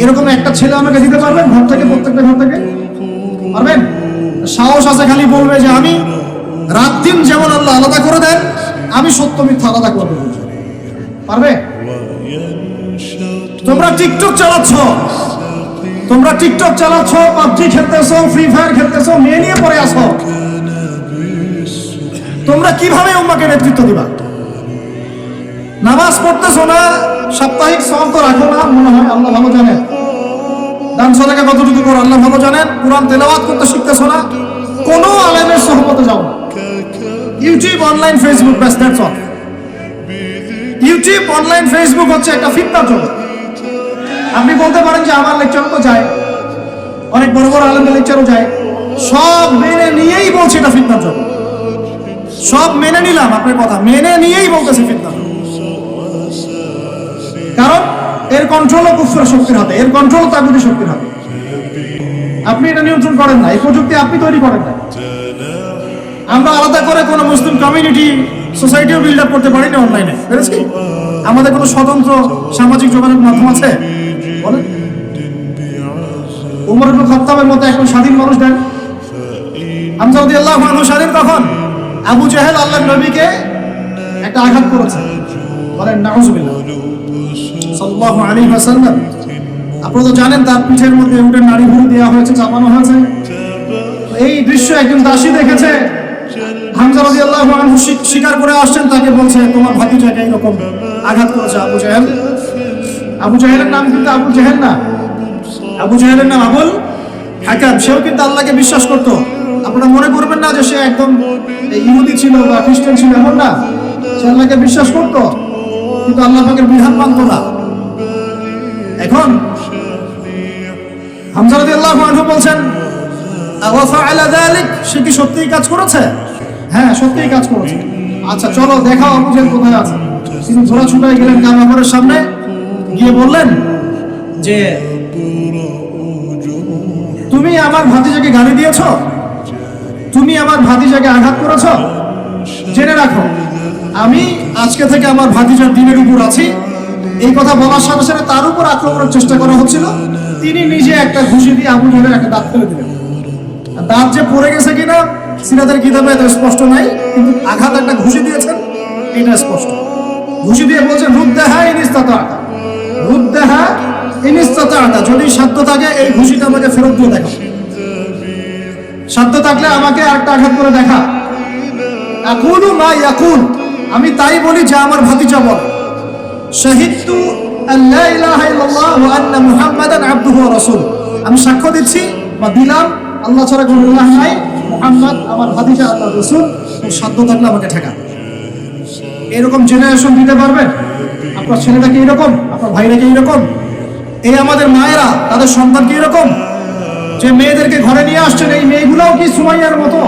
Speaker 1: এরকম একটা ছেলে আমাকে দিতে পারবেন ঘর থেকে, প্রত্যেকটা ঘর থেকে পারবেন? সাহস আছে খালি বলবে যে আমি রাত দিন যেমন আল্লাহ আলাদা করে দেন, আমি সত্য মিথ্যা আলাদা করবো, পারবে? তোমরা টিকটক চালাচ্ছ, তোমরা টিকটক চালাচ্ছ, পাবজি খেলতেছো, ফ্রি ফায়ার খেলতেছো, মেয়ে নিয়ে পড়ে আসো, তোমরা কিভাবে উম্মাহকে নেতৃত্ব দিবা? নামাজ পড়তেছো না, সাপ্তাহিক সওয়াব তো রাখো না, মনে হয় আল্লাহ ভালো জানেন। দান সাদাকা কতটুকু করো আল্লাহ ভালো জানেন। কোরআন তেলাওয়াত করতে শিখতেছো না, কোনো আলেমের সোহবতে যাও না। ইউটিউব, অনলাইন, ফেসবুক, ব্যাস that's all. YouTube, online, Facebook হচ্ছে একটা ফিতনার জগৎ। আপনি বলতে পারেন যে আমার লেকচার তো যায়, অনেক বড় বড় আলেমের লেকচারও যায়, সব মেনে নিয়েই বলছে এটা ফিতনার জগৎ। সব মেনে নিলাম, আপনার কথা মেনে নিয়েই বলতেছে ফিতনা, কারণ এর কন্ট্রোলও কুফর শক্তির হাতে, এর কন্ট্রোল তাগুতি শক্তির হাতে। আপনি এটা নিয়ন্ত্রণ করেন না, এই প্রযুক্তি আপনি তৈরি করেন না। আমরা আলাদা করে কোনো মুসলিম কমিউনিটি, সোসাইটিও বিল্ড আপ করতে পারি না অনলাইনে, পেরেছি? আমাদের কোনো স্বতন্ত্র সামাজিক যোগাযোগ মাধ্যম আছে? বলেন। উমর ইবনে খাত্তাবের মতো একজন স্বাধীন মানুষ দেন। হামজা রাদিয়াল্লাহু আনহু স্বাধীন কখন? আবু জাহেল আল্লাহর নবীকে একটা আঘাত করেছে, বলেন নাউজুবিল্লাহ, সাল্লাল্লাহু আলাইহি ওয়াসাল্লাম। আপনারা তো জানেন তার পিঠের মধ্যে উটের নাড়ি ভুঁড়ি দেওয়া হয়েছে, চাপানো হয়েছে। এই দৃশ্য একজন দাসী দেখেছে, হামজা রাদিয়াল্লাহু আনহু স্বীকার করে আসছেন, তাকে বলছে তোমার ভাতিজাকে এরকম আঘাত করেছে আবু জাহেল। আবু জাহেলের নাম কিন্তু আবু জাহেল না, আবু জাহেলের নাম আবুল হাকাম। সেও কিন্তু আল্লাহকে বিশ্বাস করতো। আপনারা মনে করবেন না যে সে একদম ইহুদি ছিল বা খ্রিস্টান ছিল, এমন না। সে আল্লাহকে বিশ্বাস করতো, কিন্তু আল্লাহ পাকের বিধান মানত না। এখন হামজা রাদিয়াল্লাহু আনহু বলছেন, আওয়া ফাআলা যালিক, সে কি সত্যিই কাজ করেছে? হ্যাঁ, সত্যিই কাজ করেছে। আচ্ছা চলো দেখাও আবু জাহেল কোথায় আছে। তিনি ঘোড়া ছুটায় গেলেন কাবা ঘরের সামনে, গিয়ে বললেন যে তুমি আমার ভাতিজাকে গালি দিয়েছ, তুমি আমার ভাতিজাকে আঘাত করেছ, জেনে রাখো আমি আজকে থেকে আমার ভাতিজার দিনের উপর আছি। এই কথা বলার সাথে সাথে তার উপর আক্রমণের চেষ্টা করা হচ্ছিল। তিনি নিজে একটা ঘুষি দিয়ে আবু জাহেলের একটা দাঁত ফেলে দিলেন। দাঁত যে পড়ে গেছে কিনা সিরাতের কিতাবে এত স্পষ্ট নাই, কিন্তু আঘাত একটা ঘুষি দিয়েছেন এটা স্পষ্ট। ঘুষি দিয়ে বলছেন রুদ্দাহা ইন ইসতাতা, রুদ্দাহা ইন ইসতাতা, যদি সাধ্য থাকে এই ঘুষিটা আমাকে ফেরত দিয়ে দেখা, সাধ্য থাকলে আমাকে আরেকটা আঘাত করে দেখা। আকুলু মা ইয়াকুল, আমি তাই বলি যা আমার ভাতিজা বলে। শাহিদতু আল্লা ইলাহা ইল্লাল্লাহ ওয়া আন্না মুহাম্মাদান আবদুহু ওয়া রাসূলুহু, আমি সাক্ষ্য দিচ্ছি বা দিলাম আল্লাহ ছাড়া কোনো ইলাহ নাই, মুহাম্মদ আমার ভাতিজা আল্লাহর রাসূল। সাধ্য থাকলে আমাকে ঠেকা। এরকম জেনারেশন দিতে পারবেন? আপনার ছেলেটা কি এরকম? আপনার ভাইরা কি এরকম? এই আমাদের মায়েরা তাদের সন্তান কি এরকম, যে মেয়েদেরকে ঘরে নিয়ে আসছেন এই মেয়েগুলোও কি সুমাইয়ার মতো?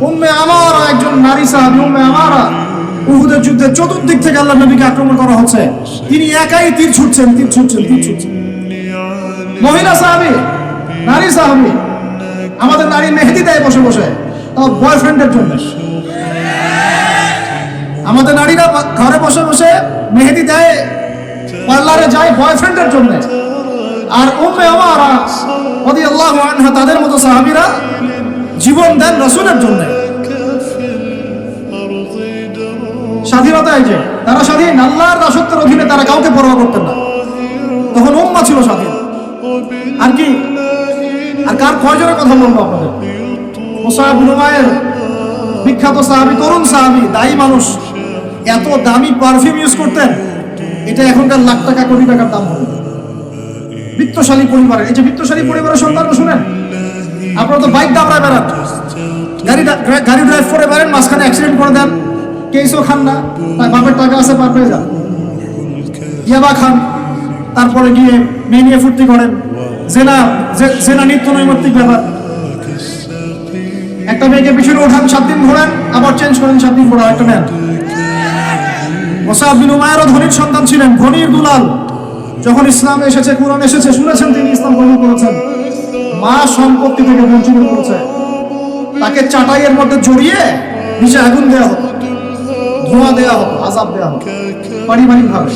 Speaker 1: উম্মে আমারা একজন নারী সাহাবী, উম্মে আমারা উহুদের যুদ্ধে চতুর্দিক থেকে আল্লাহর নবীকে আক্রমণ করা হচ্ছে, তিনি একাই তীর ছুটছেন। মহিলা সাহাবী, নারী সাহাবী, আমাদের নারী মেহেদি দেয় বসে বসে, তাও বয়ফ্রেন্ডের জন্য। আমাদের নারীরা ঘরে বসে বসে মেহেদি দেয়, পার্লারে যায় বয়ফ্রেন্ডের জন্য। আর উম্মে আমারা রাদিয়াল্লাহু আনহা তাদের মতো সাহাবীরা জীবন দেন রাসূলের জন্য। স্বাধীনতা এই যে তারা স্বাধীন, আল্লাহর রাসূলের অধীনে তারা কাউকে পরোয়া করতেন না। তখন উম্মাহ ছিল স্বাধীন। আর কি, আর কার কয়জনের কথা বলবো আপনাদের? মুসাব ইবনে উমাইর, বিখ্যাত সাহাবী, তরুণ সাহাবী, দায়ী মানুষ, এত দামি পারফিউম ইউজ করতেন, এটা এখনকার লাখ টাকা কোটি টাকার দাম হবে। বিত্তশালী পরিবারের, এই যে বিত্তশালী পরিবারের সন্তানরা শুনেন, আপনারা তো বাইক দাবড়ায় বেড়ান, গাড়ি ড্রাইভ করে বেড়ান, মাঝখানে অ্যাক্সিডেন্ট করে দেন, কেসও খান না, তাই বাপের টাকা আছে পার পেয়ে যান, ইয়াবা খান, তারপরে গিয়ে মেয়ে নিয়ে ফুর্তি করেন, জেনা নিত্য নৈমিত্তিক ব্যাপার। একটা মেয়েকে পিছনে ওঠান, 7 দিন ঘোরান, আবার চেঞ্জ করেন, 7 দিন ঘোরা একটা নেন। মুসাব বিন উমাইরও ধনীর সন্তান ছিলেন, ধনীর দুলাল। যখন ইসলাম এসেছে, কুরআন এসেছে, শুনেছেন তিনি ইসলাম গ্রহণ করেছেন, মা সম্পত্তি থেকে বঞ্চিত করেছে, তাকে চাটাইয়ের মধ্যে জড়িয়ে নিচে আগুন দেওয়া হতো, ধোঁয়া দেওয়া হতো, আযাব দেওয়া হতো পারিবারিক ভাবে।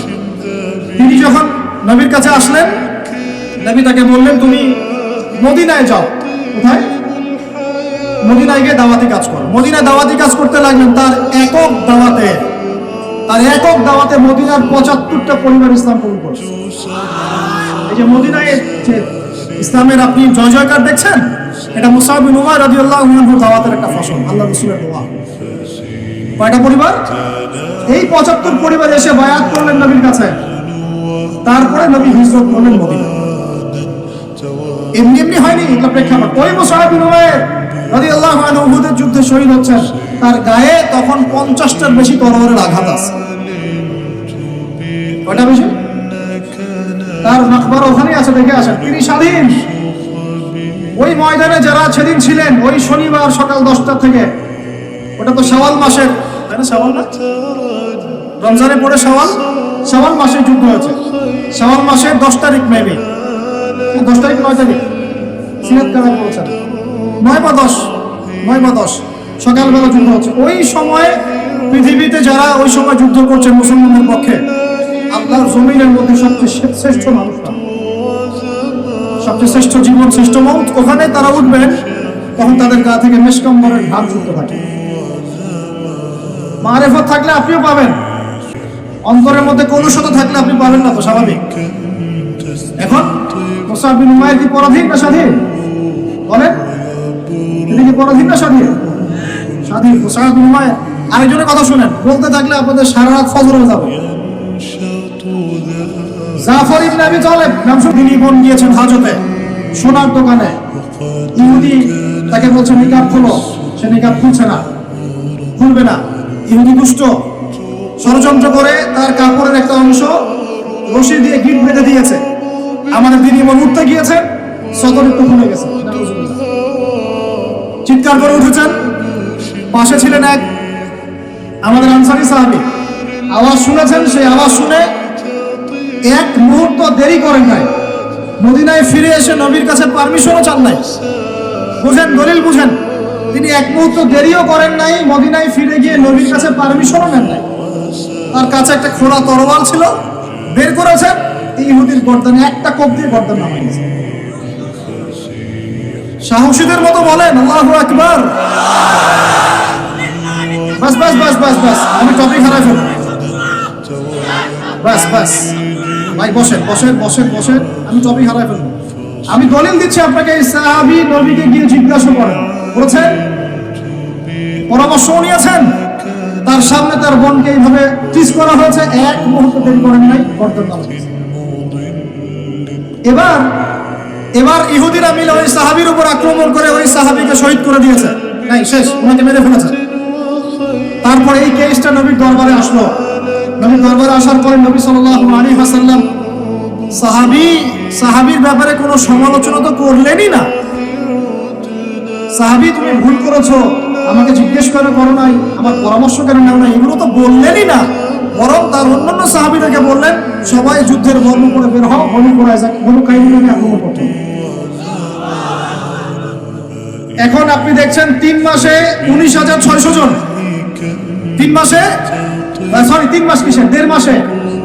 Speaker 1: তিনি যখন নবীর কাছে আসলেন, নবী তাকে বললেন তুমি মদিনায় যাও। কোথায়? মদিনায় গিয়ে দাওয়াতি কাজ করো। মদিনায় দাওয়াতি কাজ করতে লাগলেন। তার একক দাওয়াতে মদিনার 75টা পরিবার ইসলাম কবুল করেছে। এই যে মদিনায় যে ইসলামের আপনি জয় জয়কার দেখছেন, এটা মুসাব বিন উমাইর রাদিয়াল্লাহু আনহু দাওয়াতের একটা ফসল, আল্লাহর রাসূলের দোয়া। কয়টা পরিবার? এই 75 পরিবার এসে বায়াত করলেন নবীর কাছে। তারপরে নবী হিজরত করলেন মদিনা। এমনি এমনি হয়নি, এটা প্রেক্ষাপট। ওই মুসাব বিন উমাইর রাদিয়াল্লাহু আনহু উহুদের যুদ্ধে শহীদ হচ্ছেন, তার গায়ে তখন 50টার বেশি তলোয়ারের আঘাত আছে। কয়টা বেশি? তার মাকবারা ওখানেই আছে, দেখে আসেন। তিনি স্বাধীন। ওই ময়দানে যারা সেদিন ছিলেন, ওই শনিবার সকাল 10টা থেকে, ওটা তো শাওয়াল মাসের, তাই না? শাওয়াল না, রমজানে পড়ে শাওয়াল মাসে যুদ্ধ হয়েছে। শাওয়াল মাসের 10 তারিখ, মেবি 10 তারিখ, 9 তারিখ, সিরাত কালাম বলছেন 9 বা 10 সকালবেলা যুদ্ধ হচ্ছে। ওই সময় পৃথিবীতে যারা ওই সময় যুদ্ধ করছেন মুসলমানদের পক্ষে, আল্লাহর জমিনের মধ্যে সবচেয়ে শ্রেষ্ঠ মানুষরা, সবচেয়ে শ্রেষ্ঠ জীবন, শ্রেষ্ঠ মৌত, ওখানে তারা উঠবেন, তখন তাদের গা থেকে মেশকাম্বরের ঘাম ঝরতে থাকে। মারেফত থাকলে আপনিও পাবেন, অন্তরের মধ্যে কলুষতা থাকলে আপনি পাবেন না, তো স্বাভাবিক। এখন মুসাব বিন উমাইর কি পরাধীন না স্বাধীন? বলেন, তিনি কি পরাধীন না স্বাধীন? স্বাধীন। মুসাব বিন উমাইর, আরেকজনের কথা শুনেন, বলতে থাকলে আপনাদের সারা রাত ফজর হয়ে যাবে। জাফর ইবনে আবি তালেব নাম শুনে তিনি বোন গিয়েছেন হাজতে, সোনার দোকানে। ইহুদি তাকে বলছে নিকাব খোলো, সে নিকাব খুলছে না, খুলবে না। ইহুদি দুষ্ট, ষড়যন্ত্র করে তার কাপড়ের একটা অংশ রশি দিয়ে গিট বেঁধে দিয়েছে। আমাদের তিনি বোন উঠতে গিয়েছেন, সদর একটু খুলে গেছে, চিৎকার করে উঠেছেন। পাশে ছিলেন এক আমাদের আনসারী সাহাবী, আওয়াজ শুনেছেন। সেই আওয়াজ শুনে এক মুহূর্ত দেরি করেন নাই, মদিনায় ফিরে এসে নবীর কাছে পারমিশনও চান নাই। বুঝেন, দলিল বুঝেন। তিনি এক মুহূর্ত দেরিও করেন নাই, মদিনায় ফিরে গিয়ে নবীর কাছে পারমিশনও নেন নাই। তার কাছে একটা খোলা তরোয়াল ছিল, বের করেছেন, ইহুদির গর্দানে একটা কোপ দিয়ে গর্দান নামাই দিয়েছেন। সাহসীদের মতো বলেন আল্লাহু আকবার। বাস বাস বাস বাস বাস, আমি টপিক হারাই ফেলব। বাস বাস ভাই, বসেন বসেন বসেন বসেন, আমি টপিক হারাই ফেলব। আমি দলিল দিচ্ছি আপনাকে। এই সাহাবী নবীকে গিয়ে জিজ্ঞাসা করেন, বলেছেন, পরামর্শ নিয়েছেন, তার সামনে তার বোনকে এইভাবে টিজ করা হয়েছে, এক মুহূর্ত দেরি করেন নাই, গর্দান নামাই দিয়েছেন। এবার ইহুদিরা মিলে ওই সাহাবীর উপর আক্রমণ করে ওই সাহাবীকে শহীদ করে দিয়েছে। নাই, শেষ, ওনাকে মেরে ফেলেছে। তারপরে এই কেসটা নবীর দরবারে আসলো। নবীর দরবারে আসার পরে নবী সাল্লাল্লাহু আলাইহি ওয়াসাল্লাম সাহাবীর ব্যাপারে কোনো সমালোচনা তো করলেনই না। সাহাবী, তুমি ভুল করেছো, আমাকে জিজ্ঞেস করে করো নাই, আমার পরামর্শ কেন নাও নাই, এগুলো তো বললেনই না। বরং তার অন্যান্য সাহাবীদেরকে বললেন, সবাই যুদ্ধের বর্ণ করে বের হও, বনু কাইনুকে আক্রমণ করতে। এখন আপনি দেখছেন 3 মাসে 19,600 জন, 3 মাসে, সরি 3 মাস কিসে, 1.5 মাসে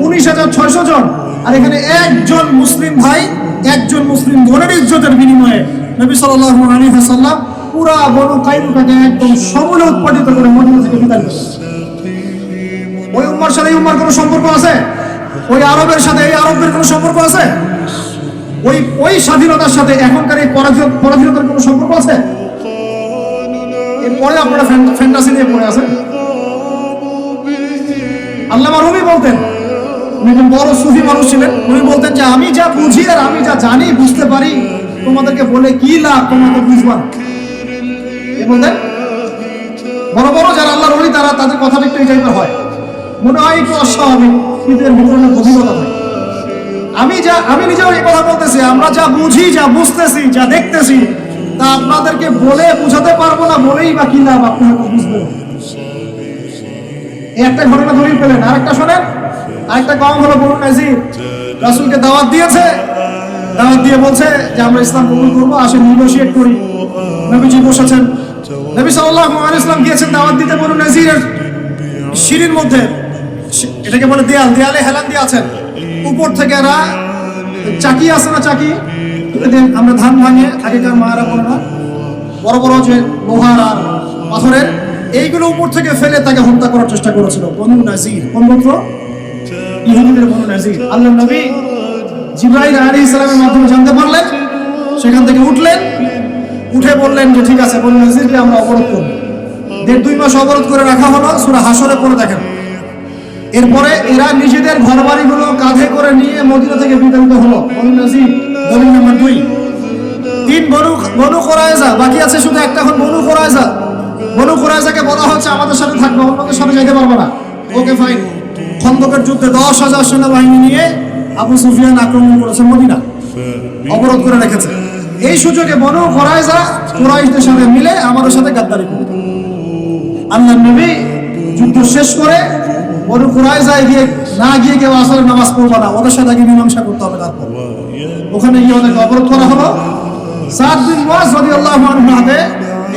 Speaker 1: 19,600 জন। আর এখানে একজন মুসলিম ভাই, একজন মুসলিম বোনের ইজ্জতের বিনিময়ে নবী সাল্লাল্লাহু আলাইহি ওয়াসাল্লাম পুরা বনু কাইনুকাকে একদম সমূলে উৎপাদিত করে মদিনা থেকে বিতাড়িত করেছেন। ওই উম্মার সাথে এই উম্মার কোনো সম্পর্ক আছে? ওই আরবের সাথে এই আরবের কোনো সম্পর্ক আছে? ওই স্বাধীনতার সাথে এখনকার এই পরাধীনতার কোনো সম্পর্ক আছে? এরপরে আপনারা ফ্যান্টাসি নিয়ে পড়ে আছেন। আল্লামা রুমি বলতেন, উনি একজন বড় সুফি মানুষ ছিলেন, উনি বলতেন যে আমি যা বুঝি আর আমি যা জানি বুঝতে পারি, তোমাদেরকে বলে কি লাভ, তোমাকে বুঝবা না। বলতেন বড় বড় যারা আল্লাহর ওলি, তাদের কথাটা একটু এই টাইপের হয়, মনে হয় একটু অস্বাভাবিক, কিন্তু এর ভিতরে অনেক গভীরতা থাকে। আমি নিজেও এই কথা বলতেছি, আমরা যা বুঝি, যা বুঝতেছি, যা দেখতেছি, তা আপনাদেরকে বলে বুঝাতে পারবো না, বলেই বা কি লাভ, আপনি হয়তো বুঝবেন। এই একটা ঘটনা ধরেই পেলেন। আরেকটা শোনেন, আরেকটা কম হলো বনু নাজির রাসূলকে দাওয়াত দিয়েছে, দাওয়াত দিয়ে বলছে যে আমরা ইসলাম কবুল করবো, আসে নেগোশিয়েট করি। নবীজি বসেছেন, নবী সাল্লাল্লাহু আলাইহি ওয়াসাল্লাম গিয়েছেন দাওয়াত দিতে বনু নাজিরের সিঁড়ির মধ্যে, এটাকে বলে দেয়ালে হেলান দিয়ে আছেন। উপর থেকে এরা চাকি আছে না, চাকি আমরা ধান ভাঙে, আগেকার মায়েরা বলে না, বড় বড় যে লোহার আর পাথরের, এইগুলো উপর থেকে ফেলে তাকে হত্যা করার চেষ্টা করেছিল বনু নাজির। কোন গোত্র? ইহুদিদের বনু নাজির। আল্লাহর নবী জিবরাইল আলাইহিস সালামের মাধ্যমে জানতে পারলেন, সেখান থেকে উঠলেন, উঠে বললেন যে ঠিক আছে, বনু নাজিরকে আমরা অবরোধ করব। 1.5-2 মাস অবরোধ করে রাখা হলো। সূরা হাসরে পড়ে দেখেন। এরপরে এরা নিজেদের ঘরবাড়িগুলো কাঁধে করে নিয়ে মদিনা থেকে বিতাড়িত হলো। বনু নাজির দলিল নাম্বার 2। 3 বনু কুরাইজা, বাকি আছে শুধু একটা। এখন বনু কুরাইজা, বনু কুরাইজাকে বলা হচ্ছে আমাদের সাথে থাকবে, অন্যদের সাথে যেতে পারবে না। Okay fine. খন্দকের যুদ্ধে 10,000 সেনাবাহিনী নিয়ে আবু সুফিয়ান আক্রমণ করেছে মদিনা, অবরোধ করে রেখেছে। এই সুযোগে বনু কুরাইজা কুরাইশদের সাথে মিলে আমাদের সাথে গাদ্দারি করবে। আল্লাহর নবী যুদ্ধ শেষ করে বনু কুরাইজায় গিয়ে না গিয়ে কেউ আসরের নামাজ পড়বে না, ওদের সাথে গিয়ে মীমাংসা করতে হবে। তারপর ওখানে গিয়ে ওদেরকে অবরোধ করা হলো। সাদ বিন মুআয রাদিয়াল্লাহু আনহু হাতে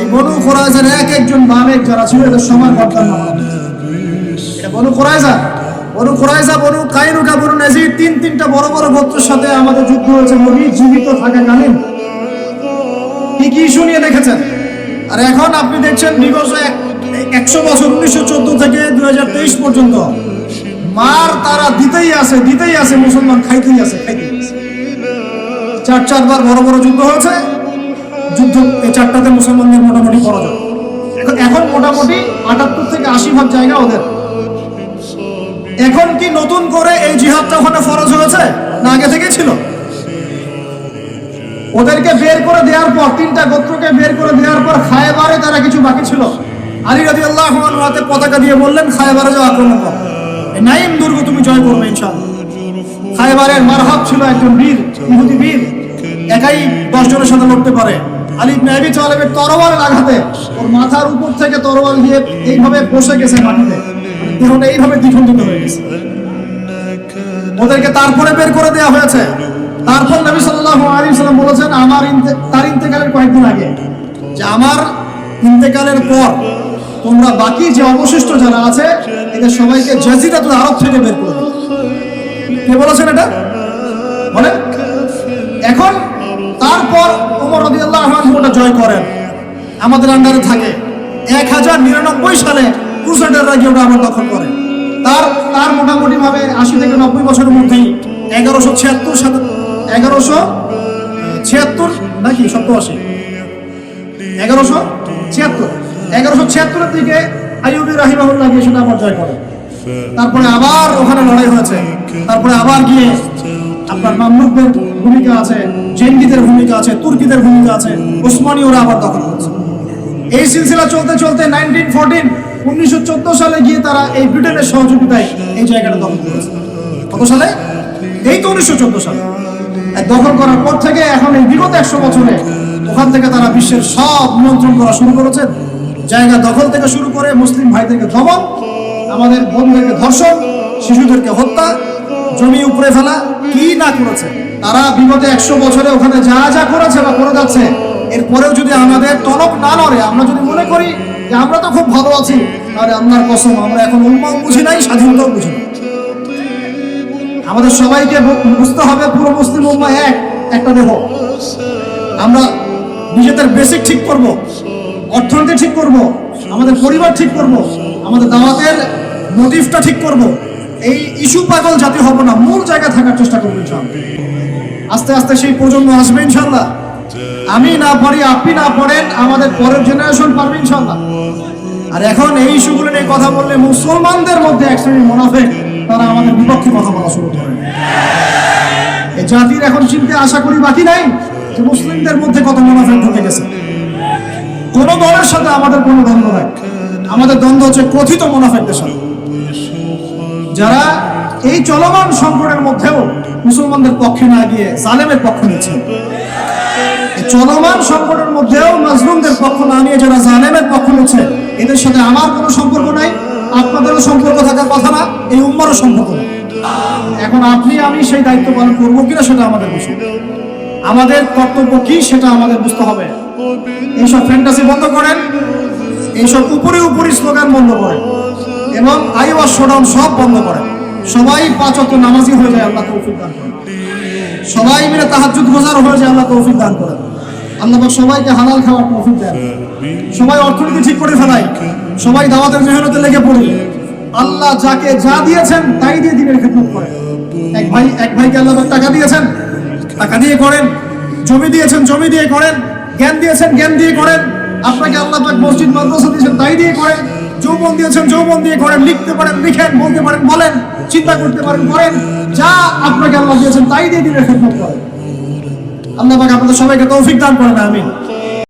Speaker 1: এই বনু কুরাইজার একজন বালেক যারা ছিল, এদের সমান গর্দান নামানো। এটা বনু কুরাইজা, বনু কাইনুকা, বনু নাজির, 3টা বড় বড় গোত্রের সাথে আমাদের যুদ্ধ হয়েছে নবী জীবিত থাকাকালীন। কি ইস্যু নিয়ে দেখেছেন। আর এখন আপনি দেখছেন বিগত 100 বছর, 1914 থেকে 2023 পর্যন্ত মার তারা দিতেই আছে, মুসলমান খাইতেই আছে। 4বার বড় বড় যুদ্ধ হয়েছে। যুদ্ধ এই 4টাতে মুসলমানদের মোটামুটি পরাজয়। এখন মোটামুটি 78 থেকে 80% জায়গা ওদের। এখন কি নতুন করে এই জিহাদটা ওখানে ফরজ হয়েছে? না আগে থেকে ছিল? ওদেরকে বের করে দেওয়ার পর, তিনটা গোত্রকে বের করে দেওয়ার পর খায়বারে তারা কিছু বাকি ছিল। আলী রাদিয়াল্লাহু আনহু হাতে পতাকা দিয়ে বললেন, খায়বারে যাও, আক্রমণ করো, এই নাইম দুর্গ তুমি জয় করবে ইনশাআল্লাহ। খায়বারের মারহাব ছিল একজন বীর, ইহুদি বীর, একাই 10 জনের সাথে লড়তে পারে। আলী ইবনে আবি তালেবের তরবারের আঘাতে ওর মাথার উপর থেকে তরবাল দিয়ে এইভাবে বসে গেছে মাটিতে, দেহটা এইভাবে দ্বিখণ্ডিত হয়ে গেছে। ওদেরকে তারপরে বের করে দেওয়া হয়েছে। তারপর নবী সাল্লাল্লাহু আলাইহি ওয়াসাল্লাম বলেছেন তার ইন্তেকালের কয়েকদিন আগে, যে আমার ইন্তেকালের পর তোমরা বাকি যে অবশিষ্ট যারা আছে এদের সবাইকে জাজিরাতুল আরব থেকে বের করে দেবে। কে বলেছেন এটা? বলেন। এখন তারপর ওমর রাদিয়াল্লাহু আনহু ওটা জয় করেন, আমাদের আন্ডারে থাকে। 1099 সালে ক্রুসেডাররা গিয়ে ওটা আবার দখল করে। তার মোটামুটি ভাবে 80 থেকে 90 বছরের মধ্যেই 1176 নাকি 87, 1176 দিকে আইয়ুবী রাহিমাহুল্লাহ গিয়ে সেটা আবার জয় করে। তারপরে আবার ওখানে লড়াই হয়েছে। তারপরে আবার গিয়ে আপনার মামলুকদের ভূমিকা আছে, জেঙ্গিদের ভূমিকা আছে, তুর্কিদের ভূমিকা আছে, ওসমানীয়রা আবার দখল করেছে। এই সিলসিলা চলতে চলতে 1914 সালে গিয়ে তারা এই ব্রিটেনের সহযোগিতায় এই জায়গাটা দখল করেছে। কত সালে? এই তো 1914 সালে। দখল করার পর থেকে এখন এই বিগত 100 বছরে ওখান থেকে তারা বিশ্বের সব নিয়ন্ত্রণ করা শুরু করেছে। জায়গা দখল থেকে শুরু করে মুসলিম ভাইদেরকে দমন, আমাদের বোনদেরকে ধর্ষণ, শিশুদেরকে হত্যা, জমি উপরে ফেলা, কি না করেছে তারা বিগত 100 বছরে ওখানে যা যা করেছে বা করে যাচ্ছে। এরপরেও যদি আমাদের টনক না নড়ে, আমরা যদি মনে করি যে আমরা তো খুব ভালো আছি, তাহলে আল্লাহর কসম আমরা এখন উম্মাও বুঝি নাই, স্বাধীনতাও বুঝি না। আমাদের সবাইকে বুঝতে হবে পুরো মুসলিম উম্মাহ একটা দেহ। আমরা নিজেদের বেসিক ঠিক করব, অর্থনীতি ঠিক করব, আমাদের পরিবার ঠিক করব, আমাদের দাওয়াতের মোটিভটা ঠিক করব। এই ইস্যু পাগল জাতি হব না, মূল জায়গায় থাকার চেষ্টা করবো ইনশাআল্লাহ। আস্তে আস্তে সেই প্রজন্ম আসবে ইনশাআল্লাহ। আমি না পারি, আপনি না পারেন, আমাদের পরের জেনারেশন পারবে ইনশাআল্লাহ। আর এখন এই ইস্যুগুলো নিয়ে কথা বললে মুসলমানদের মধ্যে এক শ্রেণীর মুনাফিক তারা আমাদের বিপক্ষে কথা বলা শুরু করে। এই জাতির এখন চিনতে আশা করি বাকি নাই যে মুসলিমদের মধ্যে কত মুনাফিক ঢুকে গেছে। কোন দলের সাথে আমাদের কোনো দ্বন্দ্ব নাই, আমাদের দ্বন্দ্ব হচ্ছে কথিত মুনাফিকদের সাথে, যারা এই চলমান সংকটের মধ্যেও মুসলমানদের পক্ষে না গিয়ে জালেমের পক্ষ নিচ্ছে। চলমান সংকটের মধ্যেও মাজলুমদের পক্ষ না নিয়ে যারা জালেমের পক্ষ নিচ্ছে, এদের সাথে আমার কোনো সম্পর্ক নাই, আপনাদেরও সম্পর্ক থাকার কথা না, এই উম্মারও সম্পর্ক না। এখন আপনি আমি সেই দায়িত্ব পালন করবো কিনা সেটা আমাদের বিষয়, আমাদের কর্তব্য কি সেটা আমাদের বুঝতে হবে। এইসব ফ্যান্টাসি বন্ধ করেন, এইসব উপরে স্লোগান বন্ধ করেন, এবং আইওয়া শোডাউন সব বন্ধ করেন। সবাই 5 ওয়াক্ত নামাজি হয়ে যায়, আল্লাহ তৌফিক দান করেন। সবাই মিলে তাহাজ্জুদ গুজার হয়ে যায়, আল্লাহ তৌফিক দান করেন। আল্লাহ সবাইকে হালাল খাওয়ার তৌফিক দেন। সবাই অর্থনীতি ঠিক করে ফেলাই, সবাই দাওয়াতের মেহনতে লেগে পড়ি। আল্লাহ যাকে যা দিয়েছেন তাই দিয়ে দিনের খেদমত করেন। এক ভাইকে আল্লাহ টাকা দিয়েছেন, টাকা দিয়ে করেন। জমি দিয়েছেন, জমি দিয়ে করেন। জ্ঞান দিয়েছেন, জ্ঞান দিয়ে করেন। আপনাকে আল্লাহ পাক মসজিদ মাদ্রাসা দিয়েছেন, তাই দিয়ে করেন। যৌবন দিয়েছেন, যৌবন দিয়ে করেন। লিখতে পারেন লিখেন, বলতে পারেন বলেন, চিন্তা করতে পারেন করেন। যা আপনাকে আল্লাহ দিয়েছেন তাই দিয়ে দিনের খেদমত করেন। আল্লাহ পাক আপনাদের সবাইকে তৌফিক দান করেন, আমিন।